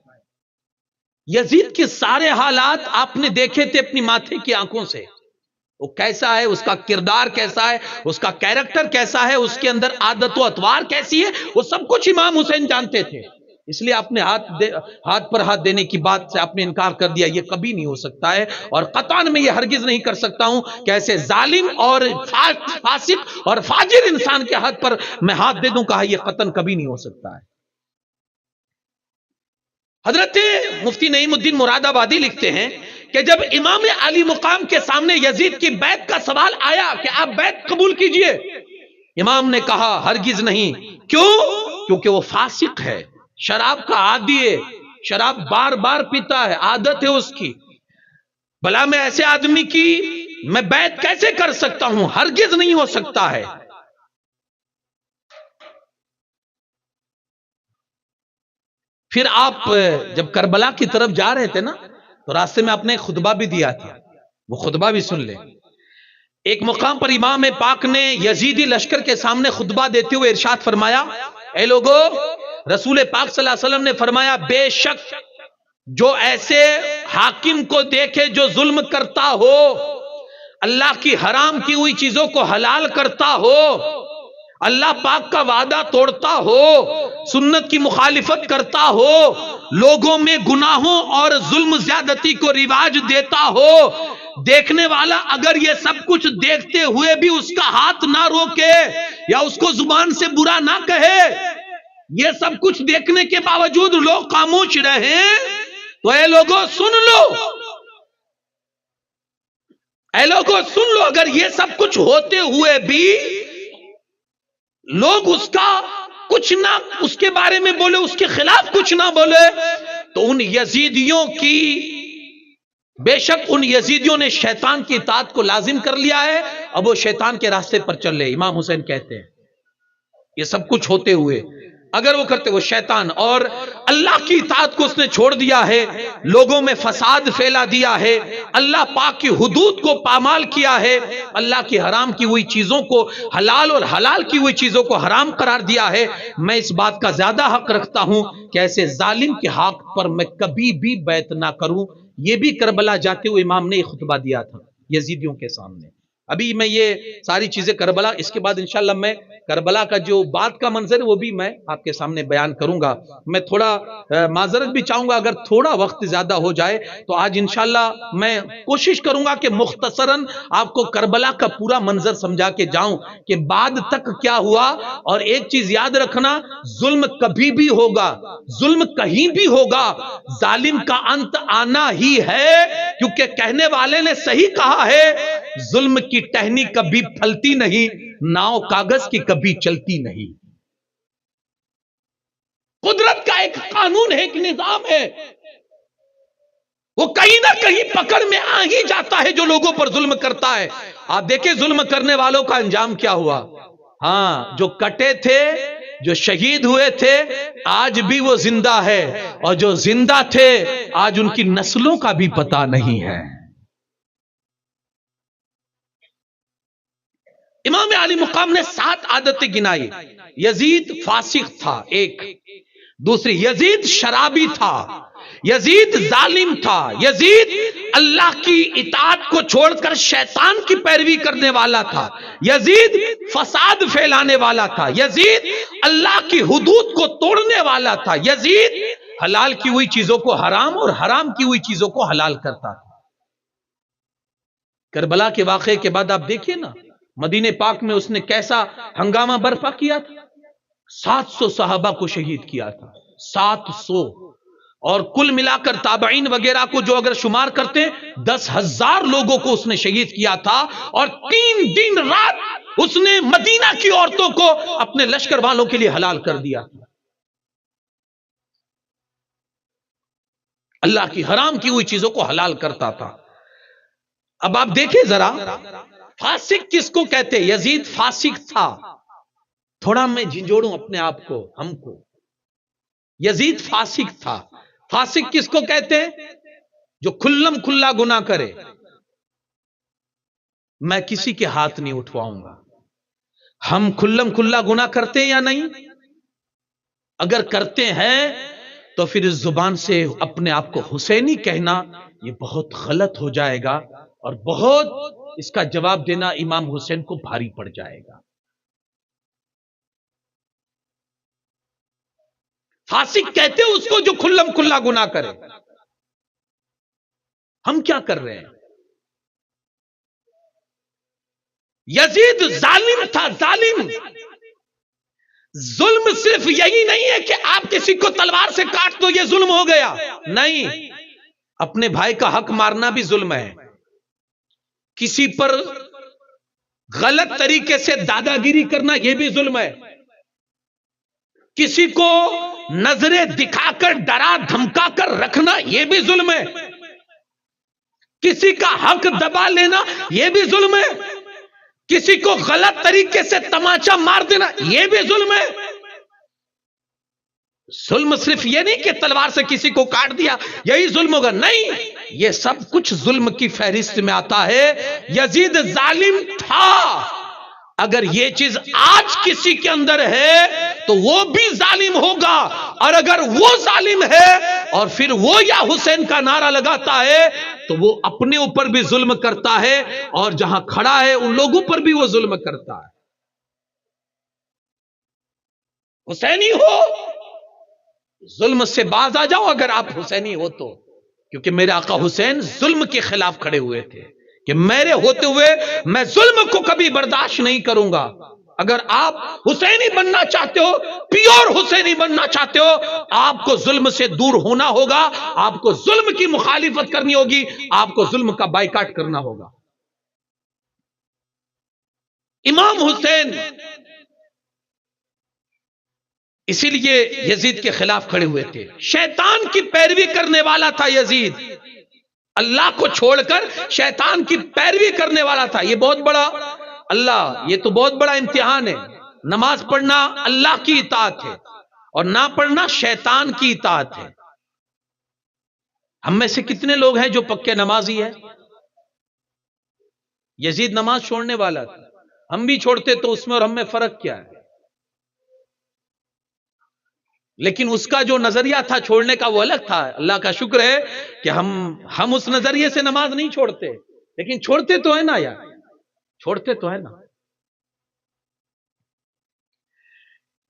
S1: یزید کے سارے حالات آپ نے دیکھے تھے اپنی ماتھے کی آنکھوں سے. وہ کیسا ہے, اس کا کردار کیسا ہے, اس کا کیریکٹر کیسا ہے, اس کے اندر عادت و اطوار کیسی ہے, وہ سب کچھ امام حسین جانتے تھے. اس لیے آپ نے ہاتھ پر ہاتھ دینے کی بات سے آپ نے انکار کر دیا. یہ کبھی نہیں ہو سکتا ہے اور قطعاً میں یہ ہرگز نہیں کر سکتا ہوں کہ ایسے ظالم اور فاسق اور فاجر انسان کے ہاتھ پر میں ہاتھ دے دوں. کہا یہ قطعاً کبھی نہیں ہو سکتا ہے. حضرت مفتی نعیم الدین مراد آبادی لکھتے ہیں کہ جب امام علی مقام کے سامنے یزید کی بیعت کا سوال آیا کہ آپ بیعت قبول کیجئے، امام نے کہا ہرگز نہیں۔ کیوں؟ کیونکہ وہ فاسق ہے، شراب کا عادی ہے، شراب بار بار پیتا ہے، عادت ہے اس کی، بھلا میں ایسے آدمی کی میں بیعت کیسے کر سکتا ہوں؟ ہرگز نہیں ہو سکتا ہے۔ پھر آپ جب کربلا کی طرف جا رہے تھے نا، تو راستے میں آپ نے خطبہ بھی دیا تھا، وہ خطبہ بھی سن لیں۔ ایک مقام پر امام پاک نے یزیدی لشکر کے سامنے خطبہ دیتے ہوئے ارشاد فرمایا، اے لوگو، رسول پاک صلی اللہ علیہ وسلم نے فرمایا، بے شک جو ایسے حاکم کو دیکھے جو ظلم کرتا ہو، اللہ کی حرام کی ہوئی چیزوں کو حلال کرتا ہو، اللہ پاک کا وعدہ توڑتا ہو، سنت کی مخالفت کرتا ہو، لوگوں میں گناہوں اور ظلم زیادتی کو رواج دیتا ہو، دیکھنے والا اگر یہ سب کچھ دیکھتے ہوئے بھی اس کا ہاتھ نہ روکے یا اس کو زبان سے برا نہ کہے، یہ سب کچھ دیکھنے کے باوجود لوگ خاموش رہیں، تو اے لوگوں سن لو، اے لوگوں سن لو، اگر یہ سب کچھ ہوتے ہوئے بھی لوگ اس کا کچھ نہ اس کے بارے میں بولے، اس کے خلاف کچھ نہ بولے، تو ان یزیدیوں کی، بے شک ان یزیدیوں نے شیطان کی اطاعت کو لازم کر لیا ہے، اب وہ شیطان کے راستے پر چل رہے۔ امام حسین کہتے ہیں یہ سب کچھ ہوتے ہوئے اگر وہ کرتے، وہ شیطان اور اللہ کی اطاعت کو اس نے چھوڑ دیا ہے، لوگوں میں فساد پھیلا دیا ہے، اللہ پاک کی حدود کو پامال کیا ہے، اللہ کی حرام کی ہوئی چیزوں کو حلال اور حلال کی ہوئی چیزوں کو حرام قرار دیا ہے۔ میں اس بات کا زیادہ حق رکھتا ہوں کہ ایسے ظالم کے حق پر میں کبھی بھی بیعت نہ کروں۔ یہ بھی کربلا جاتے ہوئے امام نے یہ خطبہ دیا تھا یزیدیوں کے سامنے۔ ابھی میں یہ ساری چیزیں کربلا، اس کے بعد انشاءاللہ میں کربلا کا جو بعد کا منظر ہے وہ بھی میں آپ کے سامنے بیان کروں گا۔ میں تھوڑا معذرت بھی چاہوں گا اگر تھوڑا وقت زیادہ ہو جائے تو آج انشاءاللہ میں کوشش کروں گا کہ مختصراً آپ کو کربلا کا پورا منظر سمجھا کے جاؤں کہ بعد تک کیا ہوا۔ اور ایک چیز یاد رکھنا، ظلم کبھی بھی ہوگا، ظلم کہیں بھی ہوگا، ظالم کا انت آنا ہی ہے، کیونکہ کہنے والے نے صحیح کہا ہے، ظلم کی ٹہنی کبھی پھلتی نہیں، ناؤ کاغذ کی کبھی چلتی نہیں۔ قدرت کا ایک قانون ہے، ایک نظام ہے، وہ کہیں نہ کہیں پکڑ میں آ ہی جاتا ہے جو لوگوں پر ظلم کرتا ہے۔ آپ دیکھیں ظلم کرنے والوں کا انجام کیا ہوا۔ ہاں، جو کٹے تھے، جو شہید ہوئے تھے، آج بھی وہ زندہ ہے، اور جو زندہ تھے آج ان کی نسلوں کا بھی پتہ نہیں ہے۔ امام علی مقام نے 7 عادتیں گنائی۔ یزید فاسق تھا، ایک۔ دوسری، یزید شرابی تھا، یزید ظالم تھا، یزید اللہ کی اطاعت کو چھوڑ کر شیطان کی پیروی کرنے والا تھا، یزید فساد پھیلانے والا تھا، یزید اللہ کی حدود کو توڑنے والا تھا، یزید حلال کی ہوئی چیزوں کو حرام اور حرام کی ہوئی چیزوں کو حلال کرتا تھا۔ کربلا کے واقعے کے بعد آپ دیکھیے نا، مدینے پاک میں اس نے کیسا ہنگامہ برپا کیا تھا۔ 700 صحابہ کو شہید کیا تھا، 700، اور کل ملا کر تابعین وغیرہ کو جو اگر شمار کرتے 10,000 لوگوں کو اس نے شہید کیا تھا، اور 3 دن رات اس نے مدینہ کی عورتوں کو اپنے لشکر والوں کے لیے حلال کر دیا۔ اللہ کی حرام کی ہوئی چیزوں کو حلال کرتا تھا۔ اب آپ دیکھیں ذرا، فاسق کس کو کہتے؟ یزید فاسق تھا۔ تھوڑا میں جھنجھوڑوں اپنے آپ کو، ہم کو۔ یزید فاسق تھا۔ فاسق کس کو کہتے ہیں؟ جو کھلم کھلا گناہ کرے، میں کسی کے ہاتھ نہیں اٹھواؤں گا۔ ہم کھلم کھلا گناہ کرتے ہیں یا نہیں؟ اگر کرتے ہیں تو پھر اس زبان سے اپنے آپ کو حسینی کہنا یہ بہت غلط ہو جائے گا، اور بہت اس کا جواب دینا امام حسین کو بھاری پڑ جائے گا۔ فاسق کہتے ہیں اس کو جو کھلم کھلا گناہ کرے۔ ہم کیا کر رہے ہیں؟ یزید ظالم تھا، ظالم۔ ظلم صرف یہی نہیں ہے کہ آپ کسی کو تلوار سے کاٹ دو یہ ظلم ہو گیا، نہیں، اپنے بھائی کا حق مارنا بھی ظلم ہے، کسی پر غلط طریقے سے دادا گیری کرنا یہ بھی ظلم ہے، کسی کو نظریں دکھا کر ڈرا دھمکا کر رکھنا یہ بھی ظلم ہے، کسی کا حق دبا لینا یہ بھی ظلم ہے، کسی کو غلط طریقے سے تماچا مار دینا یہ بھی ظلم ہے۔ ظلم صرف یہ نہیں کہ تلوار سے کسی کو کاٹ دیا یہی ظلم ہوگا، نہیں، یہ سب کچھ ظلم کی فہرست میں آتا ہے۔ یزید ظالم تھا، اگر یہ چیز آج کسی کے اندر ہے تو وہ بھی ظالم ہوگا، اور اگر وہ ظالم ہے اور پھر وہ یا حسین کا نعرہ لگاتا ہے تو وہ اپنے اوپر بھی ظلم کرتا ہے، اور جہاں کھڑا ہے ان لوگوں پر بھی وہ ظلم کرتا ہے۔ حسینی ہو، ظلم سے باز آ جاؤ اگر آپ حسینی ہو تو، کیونکہ میرے آقا حسین ظلم کے خلاف کھڑے ہوئے تھے کہ میرے ہوتے ہوئے میں ظلم کو کبھی برداشت نہیں کروں گا۔ اگر آپ حسینی بننا چاہتے ہو، پیور حسینی بننا چاہتے ہو، آپ کو ظلم سے دور ہونا ہوگا، آپ کو ظلم کی مخالفت کرنی ہوگی، آپ کو ظلم کا بائیکاٹ کرنا ہوگا۔ امام حسین اسی لیے یزید کے خلاف کھڑے ہوئے تھے، شیطان کی پیروی کرنے والا تھا یزید، اللہ کو چھوڑ کر شیطان کی پیروی کرنے والا تھا۔ یہ بہت بڑا یہ تو بہت بڑا امتحان ہے۔ نماز پڑھنا اللہ کی اطاعت ہے اور نہ پڑھنا شیطان کی اطاعت ہے۔ ہم میں سے کتنے لوگ ہیں جو پکے نمازی ہیں؟ یزید نماز چھوڑنے والا تھا، ہم بھی چھوڑتے تو اس میں اور ہم میں فرق کیا ہے؟ لیکن اس کا جو نظریہ تھا چھوڑنے کا وہ الگ تھا۔ اللہ کا شکر ہے کہ ہم اس نظریے سے نماز نہیں چھوڑتے، لیکن چھوڑتے تو ہے نا یار، چھوڑتے تو ہے نا۔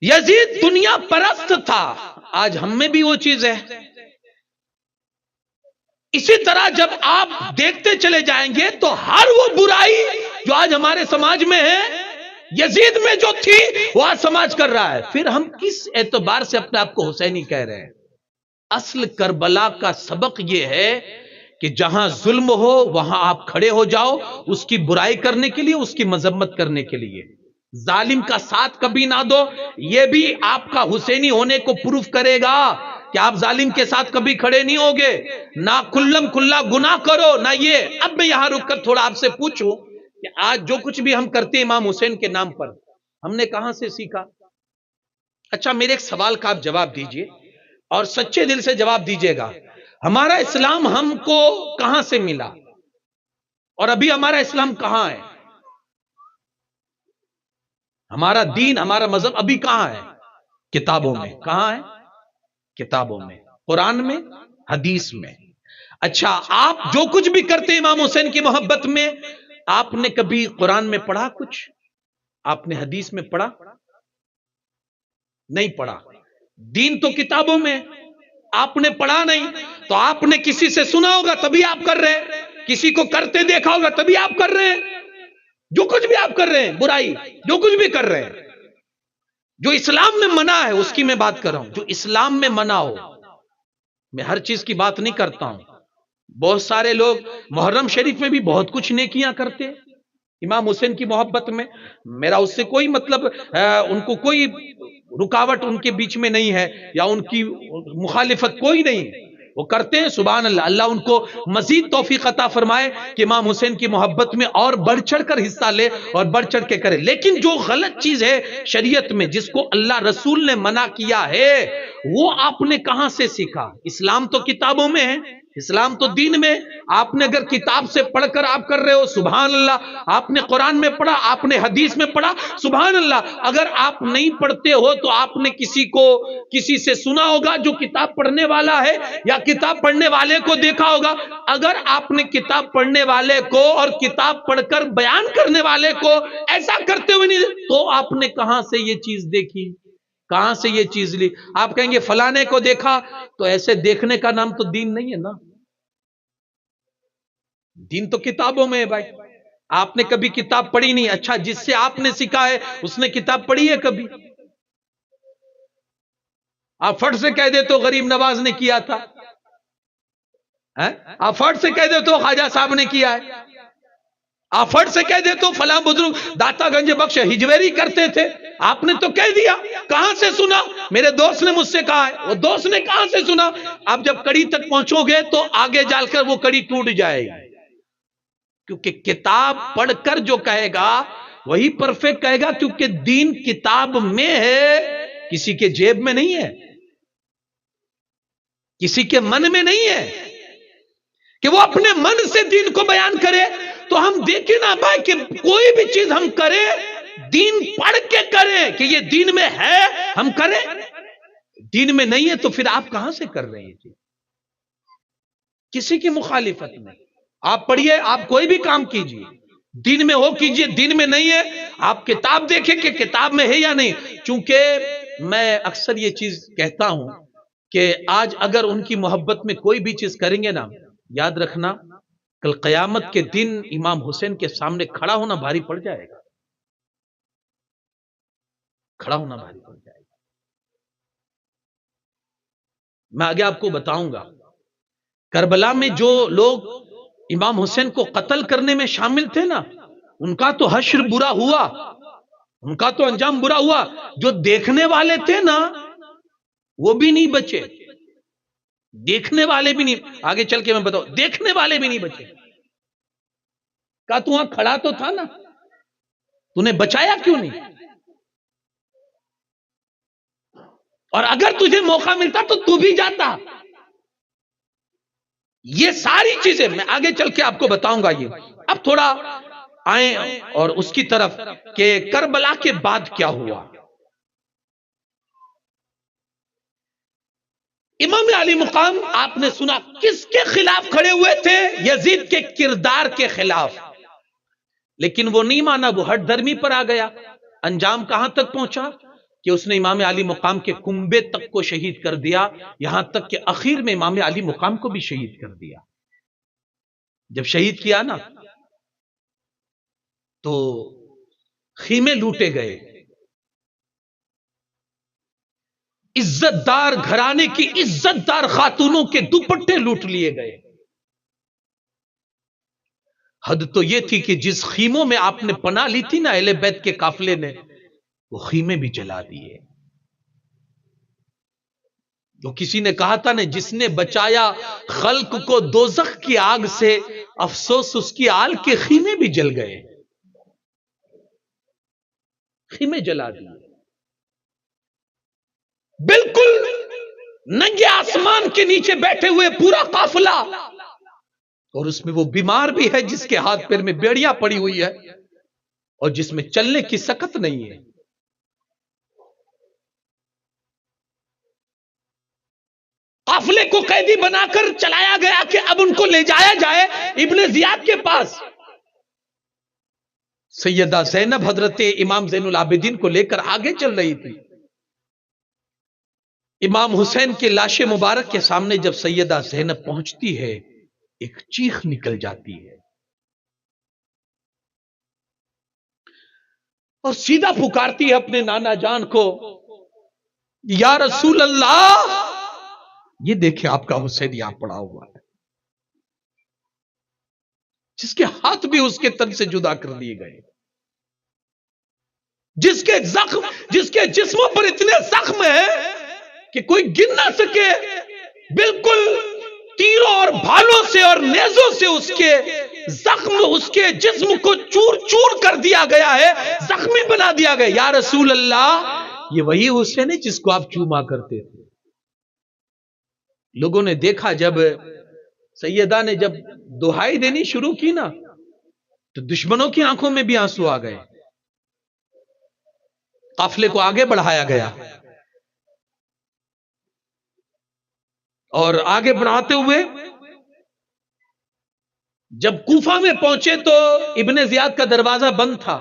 S1: یزید دنیا پرست تھا، آج ہم میں بھی وہ چیز ہے۔ اسی طرح جب آپ دیکھتے چلے جائیں گے تو ہر وہ برائی جو آج ہمارے سماج میں ہے، یزید میں جو تھی وہ آج سماج کر رہا ہے۔ پھر ہم کس اعتبار سے اپنے آپ کو حسینی کہہ رہے ہیں؟ اصل کربلا کا سبق یہ ہے کہ جہاں ظلم ہو وہاں آپ کھڑے ہو جاؤ، اس کی برائی کرنے کے لیے، اس کی مذمت کرنے کے لیے۔ ظالم کا ساتھ کبھی نہ دو، یہ بھی آپ کا حسینی ہونے کو پروف کرے گا کہ آپ ظالم کے ساتھ کبھی کھڑے نہیں ہوگے۔ نہ کلم کلا گناہ کرو، نہ یہ۔ اب میں یہاں رک کر تھوڑا آپ سے پوچھوں کہ آج جو کچھ بھی ہم کرتے ہیں امام حسین کے نام پر، ہم نے کہاں سے سیکھا؟ اچھا، میرے ایک سوال کا آپ جواب دیجئے اور سچے دل سے جواب دیجئے گا۔ ہمارا اسلام ہم کو کہاں سے ملا اور ابھی ہمارا اسلام کہاں ہے؟ ہمارا دین، ہمارا مذہب ابھی کہاں ہے؟ کتابوں میں۔ کہاں ہے؟ کتابوں میں، قرآن میں، حدیث میں۔ اچھا، آپ جو کچھ بھی کرتے ہیں امام حسین کی محبت میں، آپ نے کبھی قرآن میں پڑھا کچھ؟ آپ نے حدیث میں پڑھا؟ نہیں پڑھا۔ دین تو کتابوں میں، آپ نے پڑھا نہیں تو آپ نے کسی سے سنا ہوگا تبھی آپ کر رہے ہیں، کسی کو کرتے دیکھا ہوگا تبھی آپ کر رہے ہیں۔ جو کچھ بھی آپ کر رہے ہیں برائی، جو کچھ بھی کر رہے ہیں، جو اسلام میں منع ہے اس کی میں بات کر رہا ہوں۔ جو اسلام میں منع ہو، میں ہر چیز کی بات نہیں کرتا ہوں۔ بہت سارے لوگ محرم شریف میں بھی بہت کچھ نیکیاں کرتے ہیں امام حسین کی محبت میں، میرا اس سے کوئی مطلب ان کو کوئی رکاوٹ ان کے بیچ میں نہیں ہے یا ان کی مخالفت کوئی نہیں، وہ کرتے ہیں، سبحان اللہ۔ اللہ ان کو مزید توفیق عطا فرمائے کہ امام حسین کی محبت میں اور بڑھ چڑھ کر حصہ لے اور بڑھ چڑھ کے کرے۔ لیکن جو غلط چیز ہے شریعت میں، جس کو اللہ رسول نے منع کیا ہے، وہ آپ نے کہاں سے سیکھا؟ اسلام تو کتابوں میں ہے، اسلام تو دین میں۔ آپ نے اگر کتاب سے پڑھ کر آپ کر رہے ہو، سبحان اللہ۔ آپ نے قرآن میں پڑھا، آپ نے حدیث میں پڑھا، سبحان اللہ۔ اگر آپ نہیں پڑھتے ہو تو آپ نے کسی سے سنا ہوگا جو کتاب پڑھنے والا ہے، یا کتاب پڑھنے والے کو دیکھا ہوگا۔ اگر آپ نے کتاب پڑھنے والے کو اور کتاب پڑھ کر بیان کرنے والے کو ایسا کرتے ہوئے نہیں تو آپ نے کہاں سے یہ چیز دیکھی؟ کہاں سے یہ چیز لی؟ آپ کہیں گے فلانے کو دیکھا، تو ایسے دیکھنے کا نام تو دین نہیں ہے نا۔ دین تو کتابوں میں ہے بھائی۔ آپ نے کبھی کتاب پڑھی نہیں، اچھا جس سے آپ نے سیکھا ہے اس نے کتاب پڑھی ہے کبھی؟ آپ فٹ سے کہہ دے تو غریب نواز نے کیا تھا، آپ فرد سے کہہ دے تو خواجہ صاحب نے کیا ہے، آپ فرد سے کہہ دے تو فلاں بزرگ داتا گنج بخش ہجویری کرتے تھے، آپ نے تو کہہ دیا، کہاں سے سنا؟ میرے دوست نے مجھ سے کہا ہے، وہ دوست نے کہاں سے سنا؟ آپ جب کڑی تک پہنچو گے تو آگے جا کر وہ کڑی ٹوٹ جائے گی، کیونکہ کتاب پڑھ کر جو کہے گا وہی پرفیکٹ کہے گا، کیونکہ دین کتاب میں ہے، کسی کے جیب میں نہیں ہے، کسی کے من میں نہیں ہے کہ وہ اپنے من سے دین کو بیان کرے۔ تو ہم دیکھیں نا بھائی کہ کوئی بھی چیز ہم کریں دین پڑھ کے کریں کہ یہ دین میں ہے ہم کریں، دین میں نہیں ہے تو پھر آپ کہاں سے کر رہے ہیں؟ کسی کی مخالفت نہیں، آپ پڑھیے، آپ کوئی بھی کام کیجیے، دین میں ہو کیجیے، دین میں نہیں ہے آپ کتاب دیکھیں کہ کتاب میں ہے یا نہیں۔ چونکہ میں اکثر یہ چیز کہتا ہوں کہ آج اگر ان کی محبت میں کوئی بھی چیز کریں گے نا، یاد رکھنا کل قیامت کے دن امام حسین کے سامنے کھڑا ہونا بھاری پڑ جائے گا، کھڑا ہونا بھاری پڑ جائے گا۔ میں آگے آپ کو بتاؤں گا، کربلا میں جو لوگ امام حسین کو قتل کرنے میں شامل تھے نا، ان کا تو حشر برا ہوا، ان کا تو انجام برا ہوا، جو دیکھنے والے تھے نا وہ بھی نہیں بچے، دیکھنے والے بھی نہیں، آگے چل کے میں بتاؤں، دیکھنے والے بھی نہیں بچے۔ کہا تو وہاں کھڑا تو تھا نا، تو نے بچایا کیوں نہیں؟ اور اگر تجھے موقع ملتا تو تو بھی جاتا۔ یہ ساری چیزیں میں آگے چل کے آپ کو بتاؤں گا۔ یہ اب تھوڑا آئیں اور اس کی طرف کہ کربلا کے بعد کیا ہوا۔ امام علی مقام آپ نے سنا کس کے خلاف کھڑے ہوئے تھے؟ یزید کے کردار کے خلاف، لیکن وہ نہیں مانا، وہ ہٹ دھرمی پر آ گیا۔ انجام کہاں تک پہنچا کہ اس نے امام علی مقام کے کنبے تک کو شہید کر دیا، یہاں تک کہ اخیر میں امام علی مقام کو بھی شہید کر دیا۔ جب شہید کیا نا تو خیمے لوٹے گئے، عزت دار گھرانے کی عزت دار خاتونوں کے دوپٹے لوٹ لیے گئے۔ حد تو یہ تھی کہ جس خیموں میں آپ نے پناہ لی تھی نا اہل بیت کے قافلے نے، وہ خیمے بھی جلا دیے۔ تو کسی نے کہا تھا نا، جس نے بچایا خلق کو دوزخ کی آگ سے، افسوس اس کی آل کے خیمے بھی جل گئے، خیمے جلا دیے۔ بالکل ننگے آسمان کے نیچے بیٹھے ہوئے پورا قافلہ، اور اس میں وہ بیمار بھی ہے جس کے ہاتھ پیر میں بیڑیاں پڑی ہوئی ہے اور جس میں چلنے کی سکت نہیں ہے۔ قافلے کو قیدی بنا کر چلایا گیا کہ اب ان کو لے جایا جائے ابن زیاد کے پاس۔ سیدہ زینب حضرت امام زین العابدین کو لے کر آگے چل رہی تھی۔ امام حسین کے لاش مبارک کے سامنے جب سیدہ زینب پہنچتی ہے، ایک چیخ نکل جاتی ہے اور سیدھا پکارتی ہے اپنے نانا جان کو، یا رسول اللہ، یہ دیکھیں آپ کا حسین یہاں پڑا ہوا ہے، جس کے ہاتھ بھی اس کے تن سے جدا کر دیے گئے، جس کے جسموں پر اتنے زخم ہیں کہ کوئی گن نہ سکے، بالکل تیروں اور بھالوں سے اور نیزوں سے اس کے زخم اس کے جسم کو چور چور کر دیا گیا ہے، زخمی بنا دیا گیا۔ یا رسول اللہ، یہ وہی حسین ہے جس کو آپ چوما کرتے تھے۔ لوگوں نے دیکھا، جب سیدہ نے جب دہائی دینی شروع کی نا تو دشمنوں کی آنکھوں میں بھی آنسو آ گئے۔ قافلے کو آگے بڑھایا گیا اور آگے بڑھاتے ہوئے جب کوفہ میں پہنچے تو ابن زیاد کا دروازہ بند تھا،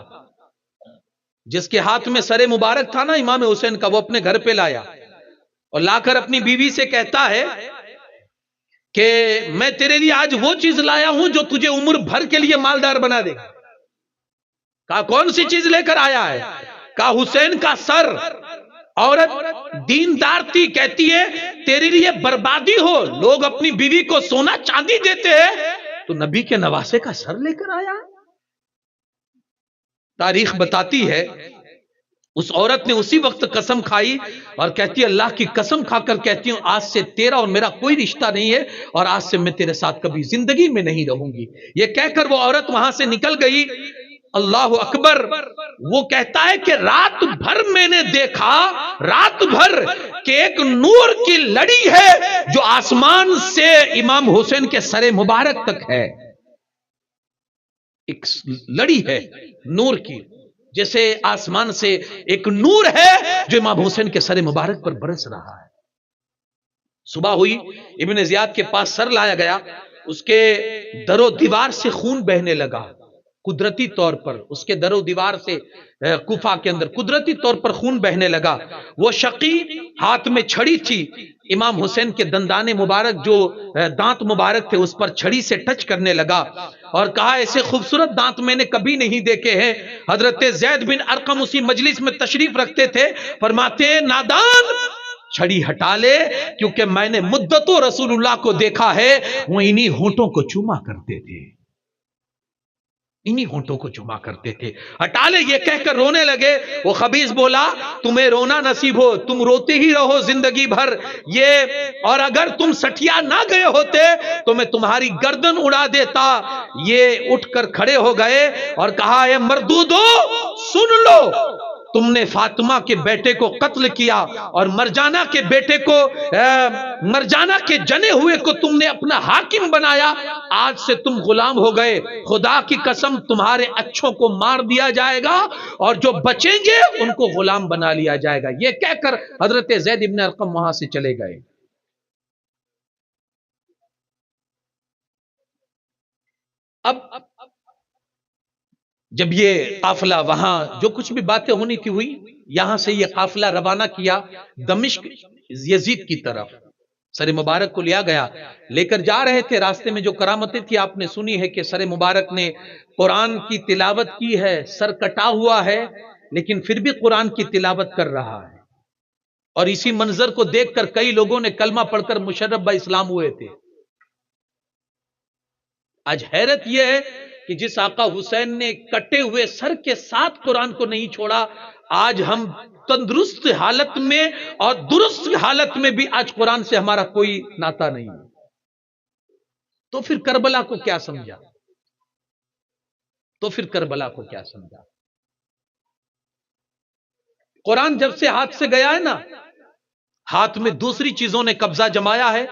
S1: جس کے ہاتھ میں سر مبارک تھا نا امام حسین کا، وہ اپنے گھر پہ لایا اور لا کر اپنی بیوی سے کہتا ہے کہ میں تیرے لیے آج وہ چیز لایا ہوں جو تجھے عمر بھر کے لیے مالدار بنا دے گا۔ کہا کون سی چیز لے کر آیا ہے؟ کہا حسین کا سر۔ عورت دیندار تھی، کہتی ہے تیرے لیے بربادی ہو، لوگ اپنی بیوی کو سونا چاندی دیتے ہیں، تو نبی کے نواسے کا سر لے کر آیا۔ تاریخ بتاتی ہے اس عورت نے اسی وقت قسم کھائی اور کہتی ہے اللہ کی قسم کھا کر کہتی ہوں آج سے تیرا اور میرا کوئی رشتہ نہیں ہے، اور آج سے میں تیرے ساتھ کبھی زندگی میں نہیں رہوں گی۔ یہ کہہ کر وہ عورت وہاں سے نکل گئی۔ اللہ اکبر۔ وہ کہتا ہے کہ رات بھر میں نے دیکھا، رات بھر، کہ ایک نور کی لڑی ہے جو آسمان سے امام حسین کے سر مبارک تک ہے۔ ایک لڑی ہے نور کی، جیسے آسمان سے ایک نور ہے جو امام حسین کے سر مبارک پر برس رہا ہے۔ صبح ہوئی، ابن زیاد کے پاس سر لایا گیا، اس کے در و دیوار سے خون بہنے لگا قدرتی طور پر، اس کے در و دیوار سے کوفہ کے اندر قدرتی طور پر خون بہنے لگا۔ وہ شقی ہاتھ میں چھڑی تھی، امام حسین کے دندانے مبارک جو دانت مبارک تھے اس پر چھڑی سے ٹچ کرنے لگا اور کہا ایسے خوبصورت دانت میں نے کبھی نہیں دیکھے ہیں۔ حضرت زید بن ارقم اسی مجلس میں تشریف رکھتے تھے، فرماتے نادان چھڑی ہٹا لے، کیونکہ میں نے مدتوں رسول اللہ کو دیکھا ہے وہ انہی ہونٹوں کو چوما کرتے تھے، انہی ہونٹوں کو چوما کرتے تھے، ہٹا لے۔ یہ کہہ کر رونے لگے۔ وہ خبیث بولا تمہیں رونا نصیب ہو، تم روتے ہی رہو زندگی بھر، اور اگر تم سٹیا نہ گئے ہوتے تو میں تمہاری گردن اڑا دیتا۔ یہ اٹھ کر کھڑے ہو گئے اور کہا اے مردودو سن لو، تم نے فاطمہ کے بیٹے کو قتل کیا اور مرجانہ کے بیٹے کو، مرجانہ کے جنے ہوئے کو تم نے اپنا حاکم بنایا، آج سے تم غلام ہو گئے، خدا کی قسم تمہارے اچھوں کو مار دیا جائے گا اور جو بچیں گے ان کو غلام بنا لیا جائے گا۔ یہ کہہ کر حضرت زید بن ارقم وہاں سے چلے گئے۔ اب جب یہ قافلہ وہاں جو کچھ بھی باتیں ہونی تھی ہوئی، یہاں سے یہ قافلہ روانہ کیا دمشق یزید کی طرف، سر مبارک کو لیا گیا، لے کر جا رہے تھے۔ راستے میں جو کرامتیں تھی آپ نے سنی ہے کہ سر مبارک نے قرآن کی تلاوت کی ہے، سر کٹا ہوا ہے لیکن پھر بھی قرآن کی تلاوت کر رہا ہے، اور اسی منظر کو دیکھ کر کئی لوگوں نے کلمہ پڑھ کر مشرف با اسلام ہوئے تھے۔ آج حیرت یہ ہے کہ جس آقا حسین نے کٹے ہوئے سر کے ساتھ قرآن کو نہیں چھوڑا، آج ہم تندرست حالت میں اور درست حالت میں بھی آج قرآن سے ہمارا کوئی ناتا نہیں ہے۔ تو پھر کربلا کو کیا سمجھا؟ تو پھر کربلا کو کیا سمجھا؟ قرآن جب سے ہاتھ سے گیا ہے نا، ہاتھ میں دوسری چیزوں نے قبضہ جمایا ہے،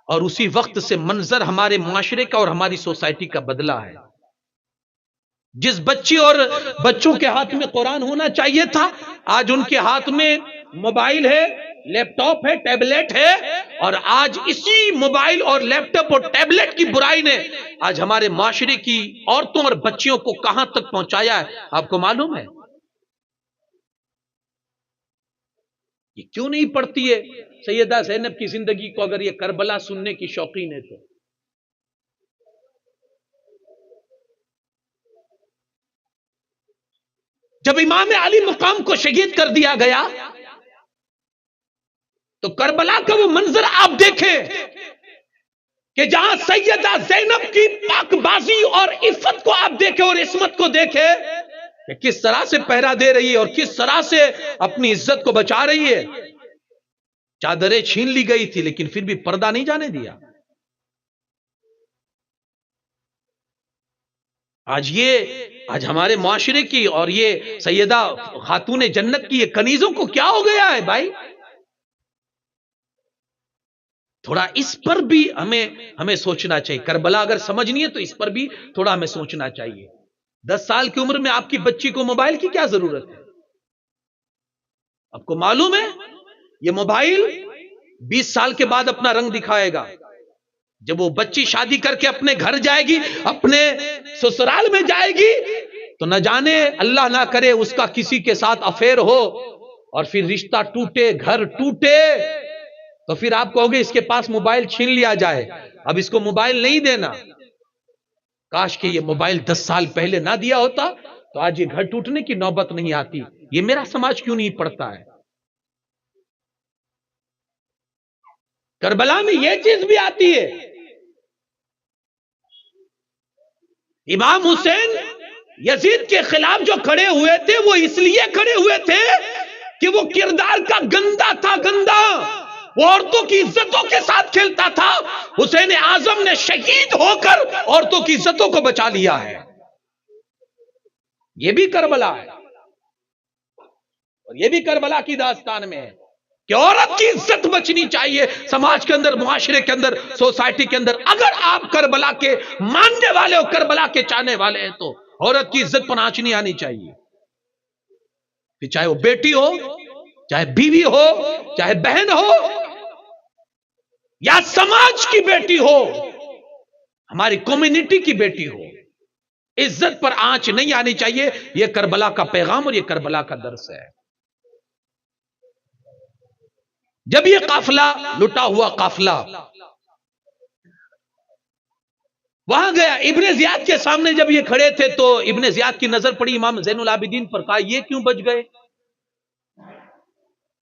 S1: اور اسی وقت سے منظر ہمارے معاشرے کا اور ہماری سوسائٹی کا بدلا ہے۔ جس بچی اور بچوں کے ہاتھ میں قرآن ہونا چاہیے تھا، آج ان کے ہاتھ میں موبائل ہے، لیپ ٹاپ ہے، ٹیبلٹ ہے، اور آج اسی موبائل اور لیپ ٹاپ اور ٹیبلٹ کی برائی نے آج ہمارے معاشرے کی عورتوں اور بچیوں کو کہاں تک پہنچایا ہے آپ کو معلوم ہے؟ یہ کیوں نہیں پڑھتی ہے سیدہ زینب کی زندگی کو اگر یہ کربلا سننے کی شوقین ہے تو؟ جب امام علی مقام کو شہید کر دیا گیا تو کربلا کا وہ منظر آپ دیکھیں کہ جہاں سیدہ زینب کی پاک بازی اور عفت کو آپ دیکھیں اور عصمت کو دیکھیں کہ کس طرح سے پہرا دے رہی ہے اور کس طرح سے اپنی عزت کو بچا رہی ہے۔ چادریں چھین لی گئی تھی لیکن پھر بھی پردہ نہیں جانے دیا۔ آج ہمارے معاشرے کی اور یہ سیدہ خاتون جنت کی یہ کنیزوں کو کیا ہو گیا ہے بھائی؟ تھوڑا اس پر بھی ہمیں سوچنا چاہیے۔ کربلا اگر سمجھنی ہے تو اس پر بھی تھوڑا ہمیں سوچنا چاہیے۔ 10 سال کی عمر میں آپ کی بچی کو موبائل کی کیا ضرورت ہے؟ آپ کو معلوم ہے یہ موبائل 20 سال کے بعد اپنا رنگ دکھائے گا۔ جب وہ بچی شادی کر کے اپنے گھر جائے گی، اپنے سسرال میں جائے گی، تو نہ جانے اللہ نہ کرے اس کا کسی کے ساتھ افیئر ہو اور پھر رشتہ ٹوٹے، گھر ٹوٹے، تو پھر آپ کہو گے اس کے پاس موبائل چھین لیا جائے، اب اس کو موبائل نہیں دینا۔ کاش کہ یہ موبائل 10 سال پہلے نہ دیا ہوتا تو آج یہ گھر ٹوٹنے کی نوبت نہیں آتی۔ یہ میرا سماج کیوں نہیں پڑھتا ہے؟ کربلا میں یہ چیز بھی آتی ہے. امام حسین یزید کے خلاف جو کھڑے ہوئے تھے وہ اس لیے کھڑے ہوئے تھے کہ وہ کردار کا گندا تھا، گندا. وہ عورتوں کی عزتوں کے ساتھ کھیلتا تھا. حسین اعظم نے شہید ہو کر عورتوں کی عزتوں کو بچا لیا ہے. یہ بھی کربلا ہے، اور یہ بھی کربلا کی داستان میں ہے کہ عورت کی عزت بچنی چاہیے سماج کے اندر، معاشرے کے اندر، سوسائٹی کے اندر. اگر آپ کربلا کے ماننے والے ہو، کربلا کے چاہنے والے ہیں، تو عورت کی عزت پر آنچ نہیں آنی چاہیے. پھر چاہے وہ بیٹی ہو، چاہے بیوی ہو، چاہے بہن ہو، یا سماج کی بیٹی ہو، ہماری کمیونٹی کی بیٹی ہو، عزت پر آنچ نہیں آنی چاہیے. یہ کربلا کا پیغام اور یہ کربلا کا درس ہے. جب یہ قافلہ، لٹا ہوا قافلہ وہاں گیا، ابن زیاد کے سامنے جب یہ کھڑے تھے تو ابن زیاد کی نظر پڑی امام زین العابدین پر. کہا یہ کیوں بچ گئے،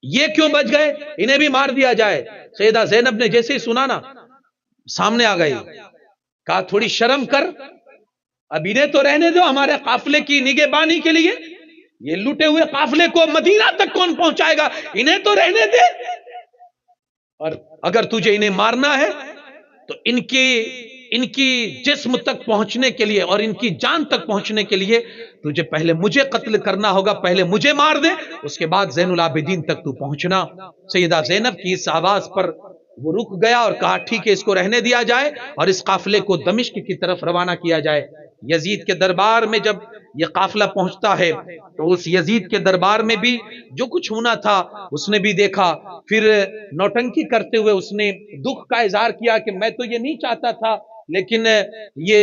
S1: یہ کیوں بچ گئے، انہیں بھی مار دیا جائے. سیدہ زینب نے جیسے ہی سنا نا، سامنے آ گئی. کہا تھوڑی شرم کر، اب انہیں تو رہنے دو ہمارے قافلے کی نگہبانی کے لیے. یہ لوٹے ہوئے قافلے کو مدینہ تک کون پہنچائے گا، انہیں تو رہنے دے. اور اگر تجھے انہیں مارنا ہے تو ان کی جسم تک پہنچنے کے لیے اور ان کی جان تک پہنچنے کے لیے تجھے پہلے مجھے قتل کرنا ہوگا. پہلے مجھے مار دے، اس کے بعد زین العابدین تک تو پہنچنا. سیدہ زینب کی اس آواز پر وہ رک گیا اور کہا ٹھیک ہے، اس کو رہنے دیا جائے اور اس قافلے کو دمشق کی طرف روانہ کیا جائے. یزید کے دربار میں جب یہ قافلہ پہنچتا ہے تو اس یزید کے دربار میں بھی جو کچھ ہونا تھا اس نے بھی دیکھا. پھر نوٹنکی کرتے ہوئے اس نے دکھ کا اظہار کیا کہ میں تو یہ نہیں چاہتا تھا، لیکن یہ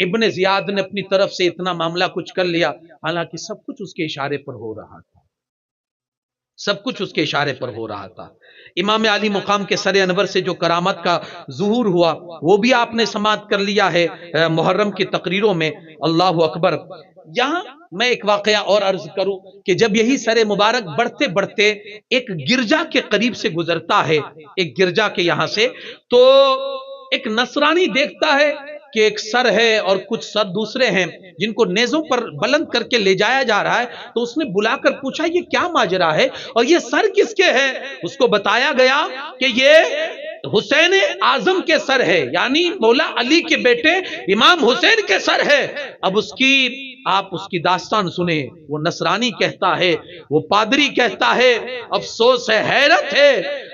S1: ابن زیاد نے اپنی طرف سے اتنا معاملہ کچھ کر لیا. حالانکہ سب کچھ اس کے اشارے پر ہو رہا تھا، سب کچھ اس کے اشارے پر ہو رہا تھا. امام علی مقام کے سر انور سے جو کرامت کا ظہور ہوا وہ بھی آپ نے سماعت کر لیا ہے محرم کی تقریروں میں. اللہ اکبر. یہاں میں ایک واقعہ اور عرض کروں کہ جب یہی سر مبارک بڑھتے بڑھتے ایک گرجا کے قریب سے گزرتا ہے، ایک گرجا کے یہاں سے، تو ایک نصرانی دیکھتا ہے کہ ایک سر ہے اور کچھ سر دوسرے ہیں جن کو نیزوں پر بلند کر کے لے جایا جا رہا ہے. تو اس نے بلا کر پوچھا یہ کیا ماجرا ہے اور یہ سر کس کے ہے؟ اس کو بتایا گیا کہ یہ حسین اعظم کے سر ہے، یعنی مولا علی کے بیٹے امام حسین کے سر ہے. اب آپ اس کی داستان سنیں. وہ نصرانی کہتا ہے، وہ پادری کہتا ہے، افسوس ہے، حیرت ہے،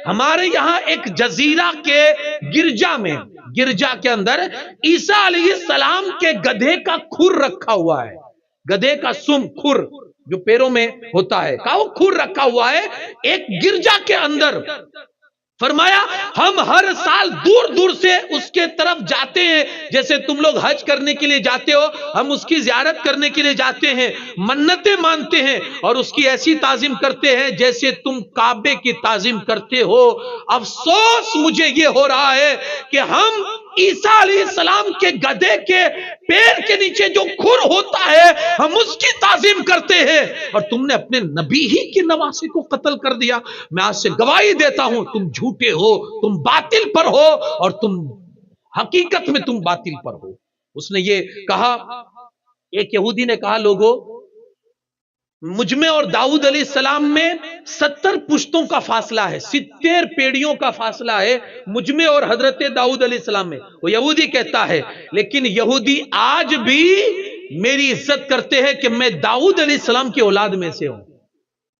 S1: ہمارے یہاں ایک جزیرہ کے گرجا کے اندر عیسیٰ علیہ السلام کے گدھے کا کھر رکھا ہوا ہے. گدھے کا سم، کھر جو پیروں میں ہوتا ہے، کہا وہ کھر رکھا ہوا ہے ایک گرجا کے اندر. فرمایا ہم ہر سال دور دور سے اس کے طرف جاتے ہیں، جیسے تم لوگ حج کرنے کے لیے جاتے ہو، ہم اس کی زیارت کرنے کے لیے جاتے ہیں، منتیں مانتے ہیں اور اس کی ایسی تعظیم کرتے ہیں جیسے تم کعبے کی تعظیم کرتے ہو. افسوس مجھے یہ ہو رہا ہے کہ ہم عیسیٰ علیہ السلام کے گدھے کے پیر کے نیچے جو کھر ہوتا ہے ہم اس کی تعظیم کرتے ہیں، اور تم نے اپنے نبی ہی کے نواسے کو قتل کر دیا. میں آج سے گواہی دیتا ہوں تم جھوٹے ہو، تم باطل پر ہو، اور تم حقیقت میں تم باطل پر ہو. اس نے یہ کہا، ایک یہودی نے کہا لوگوں مجھ میں اور داؤد علیہ السلام میں 70 پشتوں کا فاصلہ ہے، 70 پیڑیوں کا فاصلہ ہے مجھ میں اور حضرت داؤد علیہ السلام میں. وہ یہودی کہتا ہے لیکن یہودی آج بھی میری عزت کرتے ہیں کہ میں داؤد علیہ السلام کی اولاد میں سے ہوں.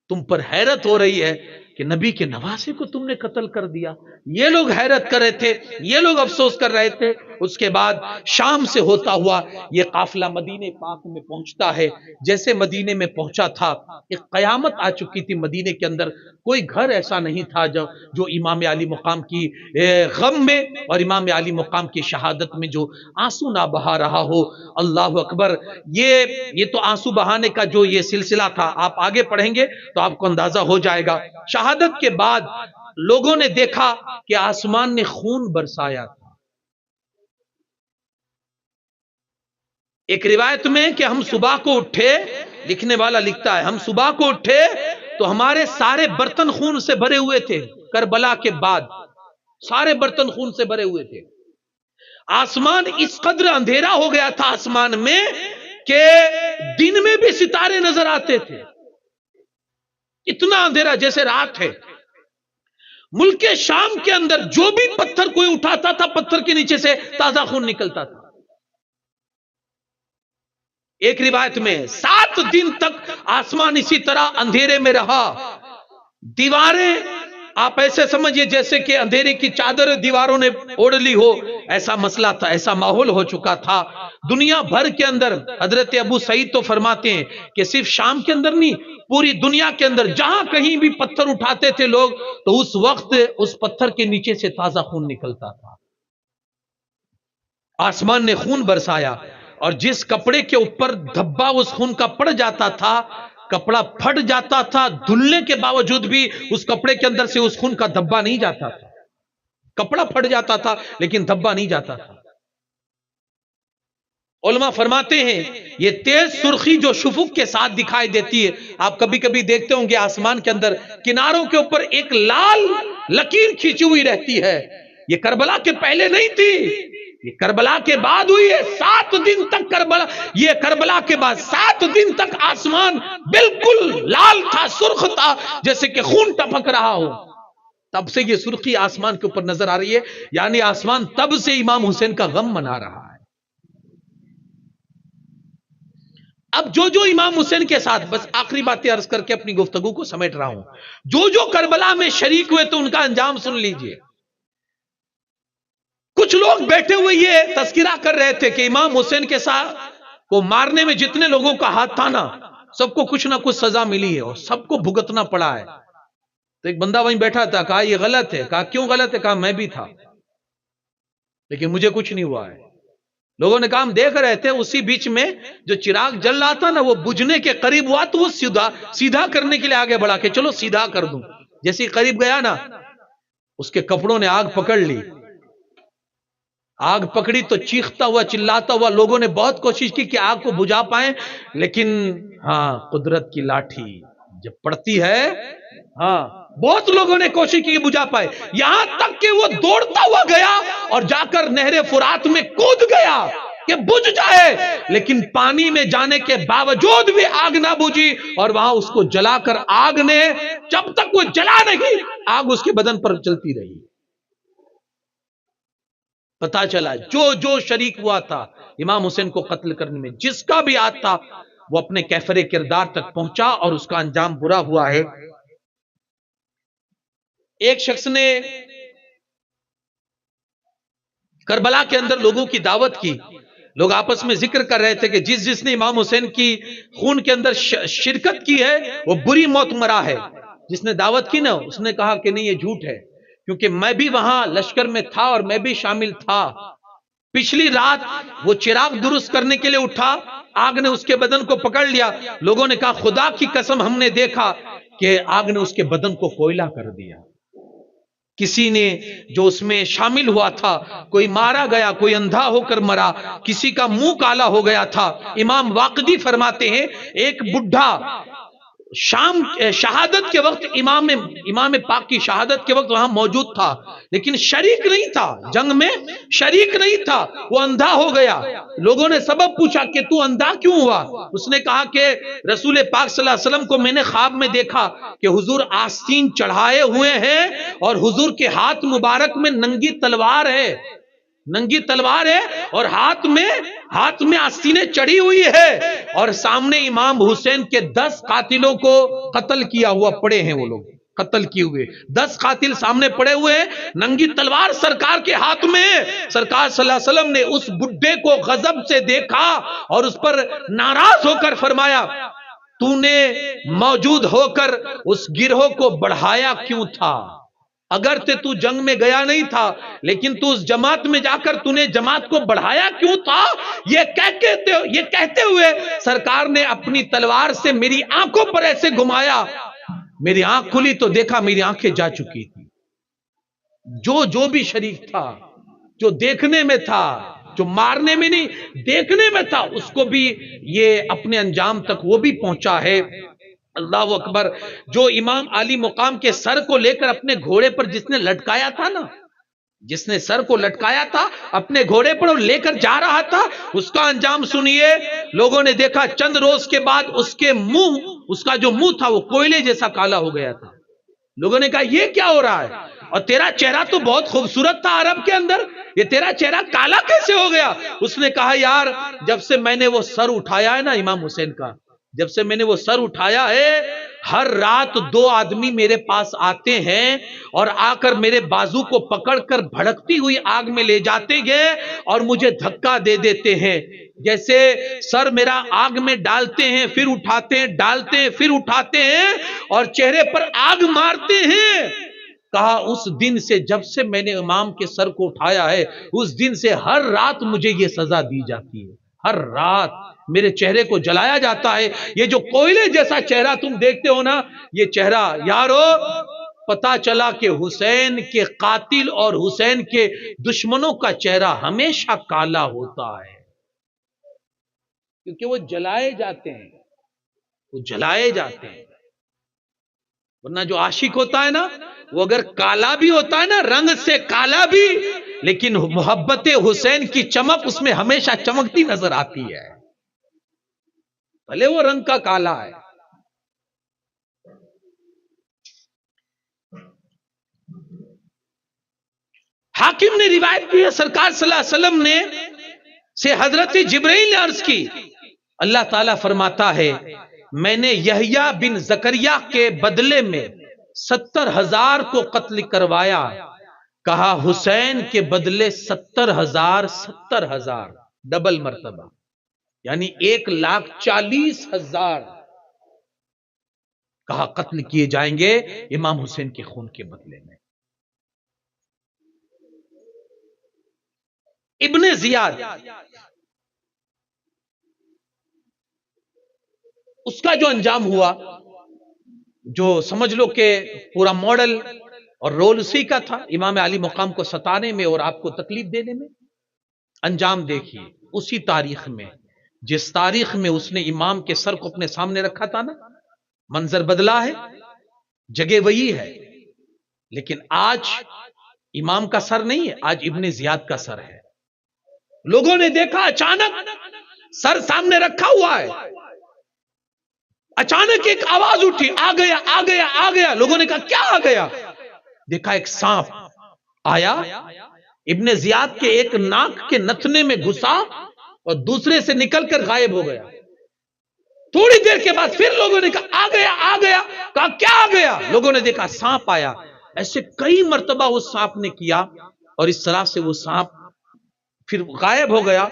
S1: تم پر حیرت ہو رہی ہے کہ نبی کے نواسے کو تم نے قتل کر دیا. یہ لوگ حیرت کر رہے تھے، یہ لوگ افسوس کر رہے تھے. اس کے بعد شام سے ہوتا ہوا یہ قافلہ مدینے پاک میں پہنچتا ہے. جیسے مدینے میں پہنچا تھا ایک قیامت آ چکی تھی مدینے کے اندر. کوئی گھر ایسا نہیں تھا جو امام علی مقام کی غم میں اور امام علی مقام کی شہادت میں جو آنسو نہ بہا رہا ہو. اللہ اکبر. یہ تو آنسو بہانے کا جو یہ سلسلہ تھا، آپ آگے پڑھیں گے تو آپ کو اندازہ ہو جائے گا. شہادت کے بعد لوگوں نے دیکھا کہ آسمان نے خون برسایا تھا. ایک روایت میں کہ ہم صبح کو اٹھے، لکھنے والا لکھتا ہے ہم صبح کو اٹھے تو ہمارے سارے برتن خون سے بھرے ہوئے تھے کربلا کے بعد. سارے برتن خون سے بھرے ہوئے تھے. آسمان اس قدر اندھیرا ہو گیا تھا آسمان میں کہ دن میں بھی ستارے نظر آتے تھے. اتنا اندھیرا جیسے رات ہے. ملک شام کے اندر جو بھی پتھر کوئی اٹھاتا تھا پتھر کے نیچے سے تازہ خون نکلتا تھا. ایک روایت میں 7 دن تک آسمان اسی طرح اندھیرے میں رہا. دیواریں آپ ایسے سمجھئے جیسے کہ اندھیرے کی چادر دیواروں نے اوڑھ لی ہو. ایسا مسئلہ تھا, ایسا ماحول ہو چکا تھا دنیا بھر کے اندر. حضرت ابو سعید تو فرماتے ہیں کہ صرف شام کے اندر نہیں, پوری دنیا کے اندر جہاں کہیں بھی پتھر اٹھاتے تھے لوگ تو اس وقت اس پتھر کے نیچے سے تازہ خون نکلتا تھا. آسمان نے خون برسایا اور جس کپڑے کے اوپر دھبا اس خون کا پڑ جاتا تھا, کپڑا پھٹ جاتا تھا, دھلنے کے باوجود بھی اس کپڑے کے اندر سے اس خون کا دھبا نہیں جاتا تھا. کپڑا پھٹ جاتا تھا لیکن دھبا نہیں جاتا تھا. علماء فرماتے ہیں یہ تیز سرخی جو شفق کے ساتھ دکھائی دیتی ہے, آپ کبھی کبھی دیکھتے ہوں گے آسمان کے اندر کناروں کے اوپر ایک لال لکیر کھینچی ہوئی رہتی ہے. یہ کربلا کے پہلے نہیں تھی, یہ کربلا کے بعد ہوئی ہے. 7 دن تک کربلا کے بعد 7 دن تک آسمان بالکل لال تھا, سرخ تھا, جیسے کہ خون ٹپک رہا ہو. تب سے یہ سرخی آسمان کے اوپر نظر آ رہی ہے, یعنی آسمان تب سے امام حسین کا غم منا رہا ہے. اب جو جو امام حسین کے ساتھ, بس آخری باتیں عرض کر کے اپنی گفتگو کو سمیٹ رہا ہوں, جو جو کربلا میں شریک ہوئے تو ان کا انجام سن لیجئے. کچھ لوگ بیٹھے ہوئے یہ تذکرہ کر رہے تھے کہ امام حسین کے ساتھ کو مارنے میں جتنے لوگوں کا ہاتھ تھا نا, سب کو کچھ نہ کچھ سزا ملی ہے اور سب کو بھگتنا پڑا ہے. تو ایک بندہ وہیں بیٹھا تھا, کہا یہ غلط ہے. کہا کیوں غلط ہے؟ کہا میں بھی تھا لیکن مجھے کچھ نہیں ہوا ہے. لوگوں نے کہا ہم دیکھ رہے تھے. اسی بیچ میں جو چراغ جل رہا تھا نا وہ بجھنے کے قریب ہوا تو وہ سیدھا کرنے کے لیے آگے بڑھا کہ چلو سیدھا کر دوں. جیسے قریب گیا نا اس کے کپڑوں نے آگ پکڑ لی. آگ پکڑی تو چیختا ہوا چلاتا ہوا لوگوں نے بہت کوشش کی کہ آگ کو بجھا پائیں, لیکن ہاں قدرت کی لاٹھی جب پڑتی ہے, ہاں بہت لوگوں نے کوشش کی کہ بجھا پائے, یہاں تک کہ وہ دوڑتا ہوا گیا اور جا کر نہر فرات میں کود گیا کہ بجھ جائے, لیکن پانی میں جانے کے باوجود بھی آگ نہ بجھی اور وہاں اس کو جلا کر آگ نے, جب تک وہ جلا نہیں آگ اس کے بدن پر چلتی رہی. پتا چلا جو جو شریک ہوا تھا امام حسین کو قتل کرنے میں, جس کا بھی ہاتھ تھا وہ اپنے کیفر کردار تک پہنچا اور اس کا انجام برا ہوا ہے. ایک شخص نے کربلا کے اندر لوگوں کی دعوت کی. لوگ آپس میں ذکر کر رہے تھے کہ جس نے امام حسین کی خون کے اندر شرکت کی ہے وہ بری موت مرا ہے. جس نے دعوت کی نا اس نے کہا کہ نہیں یہ جھوٹ ہے, کیونکہ میں بھی وہاں لشکر میں تھا اور میں بھی شامل تھا. پچھلی رات وہ چراغ درست کرنے کے لیے اٹھا, آگ نے اس کے بدن کو پکڑ لیا. لوگوں نے کہا خدا کی قسم ہم نے دیکھا کہ آگ نے اس کے بدن کو کوئلہ کر دیا. کسی نے جو اس میں شامل ہوا تھا, کوئی مارا گیا, کوئی اندھا ہو کر مرا, کسی کا منہ کالا ہو گیا تھا. امام واقدی فرماتے ہیں ایک بڈھا شہادت کے وقت امام پاک کی شہادت کے وقت وہاں موجود تھا لیکن شریک نہیں تھا, جنگ میں شریک نہیں تھا, وہ اندھا ہو گیا. لوگوں نے سبب پوچھا کہ تو اندھا کیوں ہوا؟ اس نے کہا کہ رسول پاک صلی اللہ علیہ وسلم کو میں نے خواب میں دیکھا کہ حضور آستین چڑھائے ہوئے ہیں اور حضور کے ہاتھ مبارک میں ننگی تلوار ہے اور ہاتھ میں آستینیں چڑھی ہوئی ہے اور سامنے امام حسین کے 10 قاتلوں کو قتل کیا ہوا پڑے ہیں. وہ لوگ قتل کیے ہوئے 10 قاتل سامنے پڑے ہوئے ہیں, ننگی تلوار سرکار کے ہاتھ میں. سرکار صلی اللہ علیہ وسلم نے اس بڈھے کو غضب سے دیکھا اور اس پر ناراض ہو کر فرمایا تو نے موجود ہو کر اس گروہ کو بڑھایا کیوں تھا؟ اگر تو جنگ میں گیا نہیں تھا لیکن تو اس جماعت میں جا کر تو نے جماعت کو بڑھایا کیوں تھا؟ یہ کہتے ہوئے سرکار نے اپنی تلوار سے میری آنکھوں پر ایسے گھمایا, میری آنکھ کھلی تو دیکھا میری آنکھیں جا چکی تھی. جو بھی شریک تھا, جو دیکھنے میں تھا, جو مارنے میں نہیں دیکھنے میں تھا, اس کو بھی یہ اپنے انجام تک وہ بھی پہنچا ہے. اللہ اکبر. جو امام علی مقام کے سر کو لے کر اپنے گھوڑے پر جس نے لٹکایا تھا نا, جس نے سر کو لٹکایا تھا اپنے گھوڑے پر لے کر جا رہا تھا، اس کا انجام سنیے۔ لوگوں نے دیکھا چند روز کے بعد اس کا جو منہ تھا وہ کوئلے جیسا کالا ہو گیا تھا۔ لوگوں نے کہا یہ کیا ہو رہا ہے؟ اور تیرا چہرہ تو بہت خوبصورت تھا عرب کے اندر، یہ تیرا چہرہ کالا کیسے ہو گیا؟ اس نے کہا یار جب سے میں نے وہ سر اٹھایا ہے نا امام حسین کا، جب سے میں نے وہ سر اٹھایا ہے، ہر رات 2 آدمی میرے پاس آتے ہیں اور آ کر میرے بازو کو پکڑ کر بھڑکتی ہوئی آگ میں لے جاتے ہیں اور مجھے دھکا دے دیتے ہیں، جیسے سر میرا آگ میں ڈالتے ہیں پھر اٹھاتے ہیں، ڈالتے ہیں پھر اٹھاتے ہیں اور چہرے پر آگ مارتے ہیں۔ کہا اس دن سے جب سے میں نے امام کے سر کو اٹھایا ہے، اس دن سے ہر رات مجھے یہ سزا دی جاتی ہے، ہر رات میرے چہرے کو جلایا جاتا ہے۔ یہ جو کوئلے جیسا چہرہ تم دیکھتے ہو نا، یہ چہرہ یارو پتا چلا کہ حسین کے قاتل اور حسین کے دشمنوں کا چہرہ ہمیشہ کالا ہوتا ہے، کیونکہ وہ جلائے جاتے ہیں، وہ جلائے جاتے ہیں۔ ورنہ جو عاشق ہوتا ہے نا، وہ اگر کالا بھی ہوتا ہے نا، رنگ سے کالا بھی، لیکن محبت حسین کی چمک اس میں ہمیشہ چمکتی نظر آتی ہے، بھلے وہ رنگ کا کالا ہے۔ حاکم نے روایت کی ہے، سرکار صلی اللہ علیہ وسلم نے سے حضرت جبرائیل نے عرض کی، اللہ تعالیٰ فرماتا ہے میں نے یحییٰ بن زکریا کے بدلے میں 70,000 کو قتل کروایا، کہا حسین کے بدلے 70,000 ڈبل مرتبہ، یعنی 1,40,000 کہا قتل کیے جائیں گے امام حسین کے خون کے بدلے میں۔ ابن زیاد اس کا جو انجام ہوا، جو سمجھ لو کہ پورا ماڈل اور رول اسی کا تھا، امام علی مقام کو ستانے میں اور آپ کو تکلیف دینے میں۔ انجام دیکھیے اسی تاریخ میں، جس تاریخ میں اس نے امام کے سر کو اپنے سامنے رکھا تھا نا، منظر بدلا ہے، جگہ وہی ہے، لیکن آج امام کا سر نہیں ہے، آج ابن زیاد کا سر ہے۔ لوگوں نے دیکھا اچانک سر سامنے رکھا ہوا ہے، اچانک ایک آواز اٹھی، آ گیا آ گیا آ گیا۔ لوگوں نے کہا کیا آ گیا؟ دیکھا ایک سانپ آیا، ابن زیاد کے ایک ناک کے نتنے میں گھسا اور دوسرے سے نکل کر غائب ہو گیا۔ تھوڑی دیر کے بعد پھر لوگوں نے کہا آ گیا آ گیا، کہا کیا آ گیا؟ لوگوں نے دیکھا سانپ آیا۔ ایسے کئی مرتبہ اس سانپ نے کیا اور اس طرح سے وہ سانپ پھر غائب ہو گیا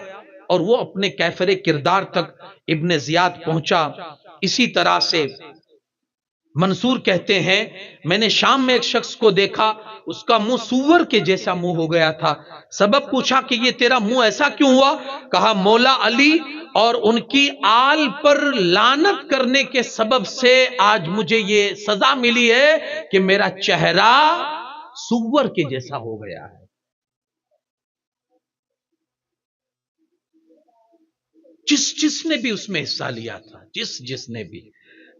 S1: اور وہ اپنے کیفر کردار تک ابن زیاد پہنچا۔ اسی طرح سے منصور کہتے ہیں میں نے شام میں ایک شخص کو دیکھا، اس کا منہ سور کے جیسا منہ ہو گیا تھا۔ سبب پوچھا کہ یہ تیرا منہ ایسا کیوں ہوا؟ کہا مولا علی اور ان کی آل پر لعنت کرنے کے سبب سے آج مجھے یہ سزا ملی ہے کہ میرا چہرہ سور کے جیسا ہو گیا ہے۔ جس نے بھی اس میں حصہ لیا تھا، جس نے بھی،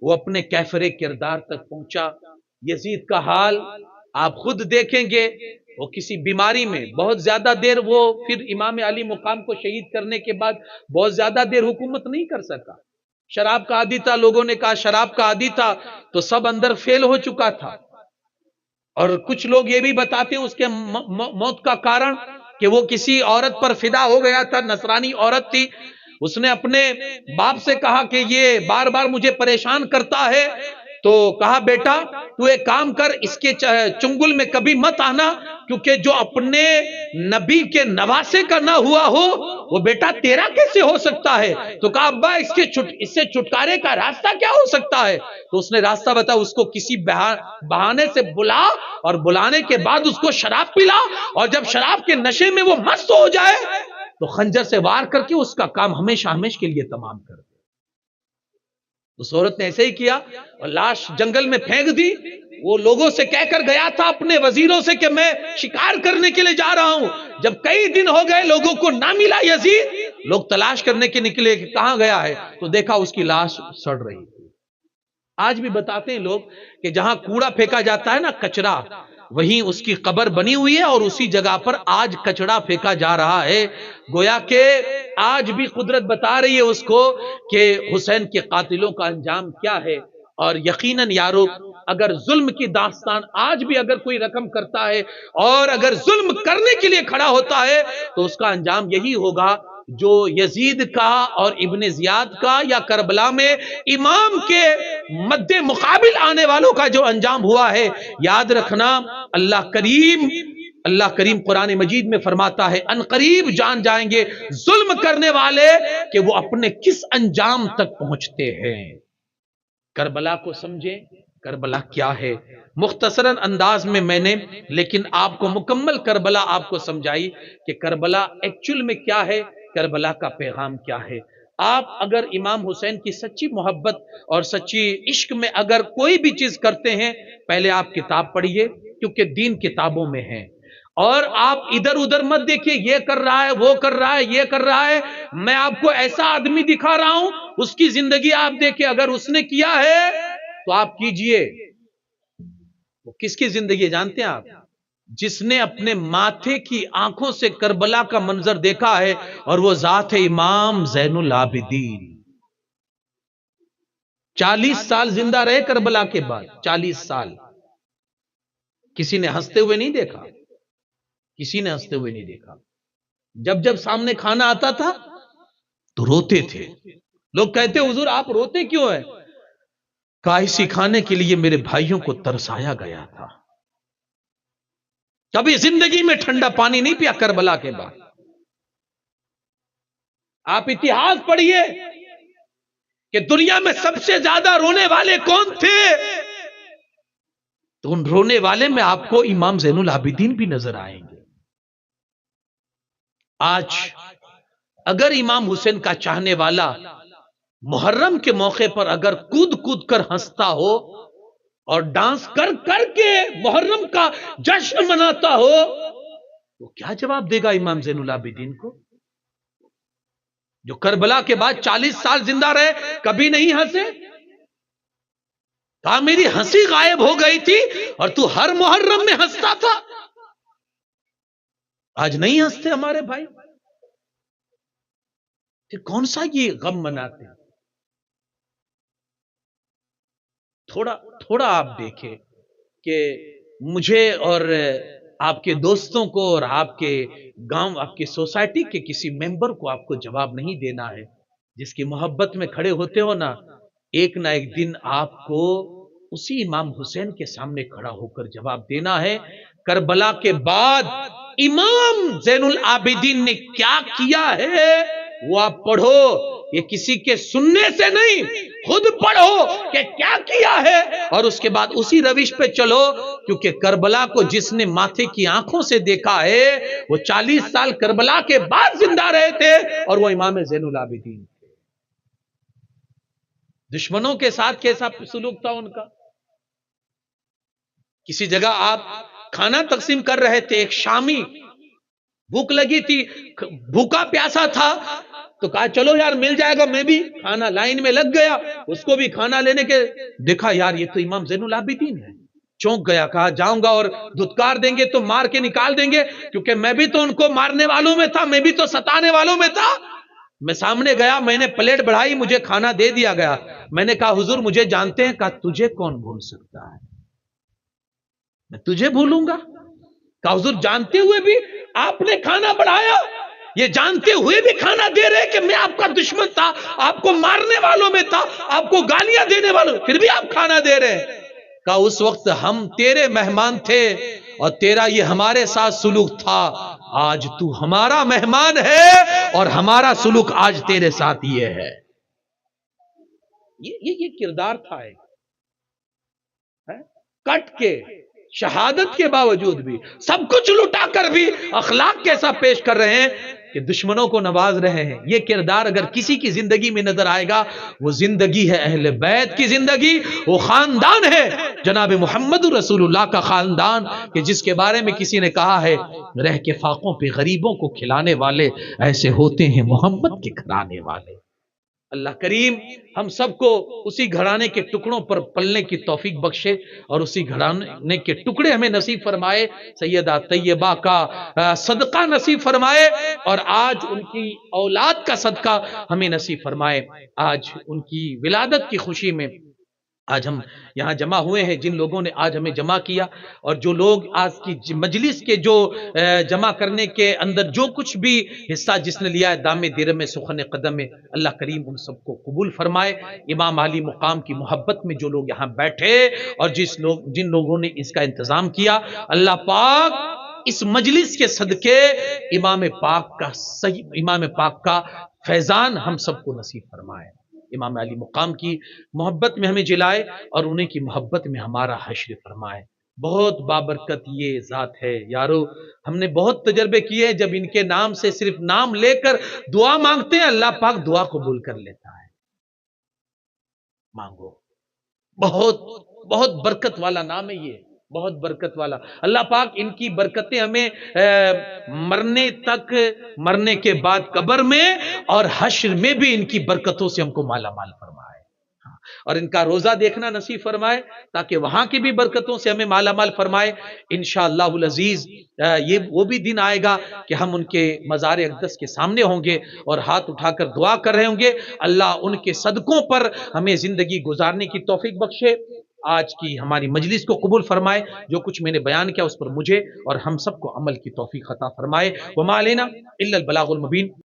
S1: وہ اپنے کیفر کردار تک پہنچا۔ یزید کا حال آپ خود دیکھیں گے، وہ کسی بیماری میں بہت زیادہ دیر، وہ پھر امام علی مقام کو شہید کرنے کے بعد بہت زیادہ دیر حکومت نہیں کر سکا۔ شراب کا عادی تھا، لوگوں نے کہا شراب کا عادی تھا تو سب اندر فیل ہو چکا تھا۔ اور کچھ لوگ یہ بھی بتاتے ہیں اس کے موت کا کارن کہ وہ کسی عورت پر فدا ہو گیا تھا، نصرانی عورت تھی، اس نے اپنے باپ سے کہا کہ یہ بار بار مجھے پریشان کرتا ہے، تو کہا بیٹا تو ایک کام کر، اس کے چنگل میں کبھی مت آنا، کیونکہ جو اپنے نبی کے نواسے کا نہ ہوا ہو وہ بیٹا تیرا کیسے ہو سکتا ہے؟ تو کہا ابا اس سے چھٹکارے کا راستہ کیا ہو سکتا ہے؟ تو اس نے راستہ بتایا، اس کو کسی بہانے سے بلا اور بلانے کے بعد اس کو شراب پلا، اور جب شراب کے نشے میں وہ مست ہو جائے تو خنجر سے وار کر کے اس کا کام ہمیشہ کے لیے تمام کر دے۔ اس عورت نے ایسے ہی کیا اور لاش جنگل میں پھینک دی۔ وہ لوگوں سے کہہ کر گیا تھا اپنے وزیروں سے کہ میں شکار کرنے کے لیے جا رہا ہوں۔ جب کئی دن ہو گئے لوگوں کو نہ ملا یزید، لوگ تلاش کرنے کے نکلے کہ کہاں گیا ہے، تو دیکھا اس کی لاش سڑ رہی تھی۔ آج بھی بتاتے ہیں لوگ کہ جہاں کوڑا پھینکا جاتا ہے نا، کچرا، وہیں اس کی قبر بنی ہوئی ہے اور اسی جگہ پر آج کچڑا پھینکا جا رہا ہے. گویا کہ آج بھی قدرت بتا رہی ہے اس کو کہ حسین کے قاتلوں کا انجام کیا ہے. اور یقیناً یارو اگر ظلم کی داستان آج بھی اگر کوئی رقم کرتا ہے اور اگر ظلم کرنے کے لیے کھڑا ہوتا ہے تو اس کا انجام یہی ہوگا جو یزید کا اور ابن زیاد کا یا کربلا میں امام کے مد مقابل آنے والوں کا جو انجام ہوا ہے. یاد رکھنا اللہ کریم قرآن مجید میں فرماتا ہے ان قریب جان جائیں گے ظلم کرنے والے کہ وہ اپنے کس انجام تک پہنچتے ہیں. کربلا کو سمجھیں، کربلا کیا ہے. مختصراً انداز میں نے لیکن آپ کو مکمل کربلا آپ کو سمجھائی کہ کربلا ایکچول میں کیا ہے، کربلا کا پیغام کیا ہے. آپ اگر امام حسین کی سچی محبت اور سچی عشق میں اگر کوئی بھی چیز کرتے ہیں، پہلے آپ کتاب پڑھیے کیونکہ دین کتابوں میں ہے. اور آپ ادھر ادھر مت دیکھیے یہ کر رہا ہے وہ کر رہا ہے یہ کر رہا ہے. میں آپ کو ایسا آدمی دکھا رہا ہوں اس کی زندگی آپ دیکھیں، اگر اس نے کیا ہے تو آپ کیجئے. وہ کس کی زندگی جانتے ہیں آپ؟ جس نے اپنے ماتھے کی آنکھوں سے کربلا کا منظر دیکھا ہے اور وہ ذات ہے امام زین العابدین. 40 سال زندہ رہے کربلا کے بعد، 40 سال. کسی نے ہنستے ہوئے نہیں دیکھا، کسی نے ہنستے ہوئے نہیں دیکھا. جب سامنے کھانا آتا تھا تو روتے تھے. لوگ کہتے حضور آپ روتے کیوں ہیں؟ کہا اسی کھانے کے لیے میرے بھائیوں کو ترسایا گیا تھا. کبھی زندگی میں ٹھنڈا پانی نہیں پیا کربلا کے بعد. آپ اتہاس پڑھیے کہ دنیا میں سب سے زیادہ رونے والے کون تھے، تو ان رونے والے میں آپ کو امام زین العابدین بھی نظر آئیں گے. آج اگر امام حسین کا چاہنے والا محرم کے موقع پر اگر کود کود کر ہنستا ہو اور ڈانس کر کر کے محرم کا جشن مناتا ہو تو کیا جواب دے گا امام زین العابدین کو، جو کربلا کے بعد 40 سال زندہ رہے کبھی نہیں ہنسے؟ کہا میری ہنسی غائب ہو گئی تھی اور تو ہر محرم میں ہنستا تھا. آج نہیں ہنستے ہمارے بھائی، پھر کون سا یہ غم مناتے ہیں؟ تھوڑا آپ دیکھیں کہ مجھے اور آپ کے دوستوں کو اور آپ کے گاؤں آپ کی سوسائٹی کے کسی ممبر کو آپ کو جواب نہیں دینا ہے. جس کی محبت میں کھڑے ہوتے ہو نا، ایک نہ ایک دن آپ کو اسی امام حسین کے سامنے کھڑا ہو کر جواب دینا ہے. کربلا کے بعد امام زین العابدین نے کیا کیا ہے وہ آپ پڑھو. یہ کسی کے سننے سے نہیں، خود پڑھو کہ کیا کیا ہے اور اس کے بعد اسی روش پہ چلو. کیونکہ کربلا کو جس نے ماتھے کی آنکھوں سے دیکھا ہے وہ 40 سال کربلا کے بعد زندہ رہے تھے اور وہ امام زین العابدین تھے. دشمنوں کے ساتھ کیسا سلوک تھا ان کا. کسی جگہ آپ کھانا تقسیم کر رہے تھے، ایک شامی بھوک لگی تھی، بھوکا پیاسا تھا، تو کہا چلو یار مل جائے گا. میں بھی کھانا لائن میں لگ گیا، اس کو بھی کھانا لینے کے دیکھا یار یہ تو امام زین العابدین ہے. چونک گیا، کہا جاؤں گا اور دھتکار دیں گے تو مار کے نکال دیں گے، کیونکہ میں بھی تو ان کو مارنے والوں میں تھا، میں بھی تو ستانے والوں میں تھا. میں سامنے گیا، میں نے پلیٹ بڑھائی، مجھے کھانا دے دیا گیا. میں نے کہا حضور مجھے جانتے ہیں؟ کہا تجھے کون بھول سکتا ہے، میں تجھے بھولوں گا؟ کہا حضور جانتے ہوئے بھی آپ نے کھانا بڑھایا، یہ جانتے ہوئے بھی کھانا دے رہے کہ میں آپ کا دشمن تھا، آپ کو مارنے والوں میں تھا، آپ کو گالیاں دینے والوں، پھر بھی آپ کھانا دے رہے. کہا اس وقت ہم تیرے مہمان تھے اور تیرا یہ ہمارے ساتھ سلوک تھا. آج تو ہمارا مہمان ہے اور ہمارا سلوک آج تیرے ساتھ یہ ہے. یہ کردار تھا. کٹ کے شہادت کے باوجود بھی سب کچھ لٹا کر بھی اخلاق کیسا پیش کر رہے ہیں کہ دشمنوں کو نواز رہے ہیں. یہ کردار اگر کسی کی زندگی میں نظر آئے گا وہ زندگی ہے اہل بیت کی زندگی، وہ خاندان ہے جناب محمد رسول اللہ کا خاندان، کہ جس کے بارے میں کسی نے کہا ہے رہ کے فاقوں پہ غریبوں کو کھلانے والے ایسے ہوتے ہیں محمد کے گھرانے والے. اللہ کریم ہم سب کو اسی گھرانے کے ٹکڑوں پر پلنے کی توفیق بخشے اور اسی گھرانے کے ٹکڑے ہمیں نصیب فرمائے، سیدہ طیبہ کا صدقہ نصیب فرمائے، اور آج ان کی اولاد کا صدقہ ہمیں نصیب فرمائے۔ آج ان کی ولادت کی خوشی میں آج ہم یہاں جمع ہوئے ہیں، جن لوگوں نے آج ہمیں جمع کیا، اور جو لوگ آج کی مجلس کے جو جمع کرنے کے اندر جو کچھ بھی حصہ جس نے لیا ہے، دام درم میں سخن قدم میں، اللہ کریم ان سب کو قبول فرمائے۔ امام علی مقام کی محبت میں جو لوگ یہاں بیٹھے اور جن لوگوں نے اس کا انتظام کیا، اللہ پاک اس مجلس کے صدقے امام پاک کا فیضان ہم سب کو نصیب فرمائے، امام علی مقام کی محبت میں ہمیں جلائے اور انہیں کی محبت میں ہمارا حشر فرمائے۔ بہت بابرکت یہ ذات ہے یارو، ہم نے بہت تجربے کیے، جب ان کے نام سے صرف نام لے کر دعا مانگتے ہیں، اللہ پاک دعا قبول کر لیتا ہے۔ مانگو، بہت بہت برکت والا نام ہے یہ، بہت برکت والا۔ اللہ پاک ان کی برکتیں ہمیں مرنے تک، مرنے کے بعد قبر میں اور حشر میں بھی ان کی برکتوں سے ہم کو مالا مال فرمائے، اور ان کا روزہ دیکھنا نصیب فرمائے تاکہ وہاں کی بھی برکتوں سے ہمیں مالا مال فرمائے۔ انشاءاللہ العزیز یہ وہ بھی دن آئے گا کہ ہم ان کے مزار اقدس کے سامنے ہوں گے اور ہاتھ اٹھا کر دعا کر رہے ہوں گے، اللہ ان کے صدقوں پر ہمیں زندگی گزارنے کی توفیق بخشے۔ آج کی ہماری مجلس کو قبول فرمائے، جو کچھ میں نے بیان کیا اس پر مجھے اور ہم سب کو عمل کی توفیق عطا فرمائے۔ وما علینا الا البلاغ المبین۔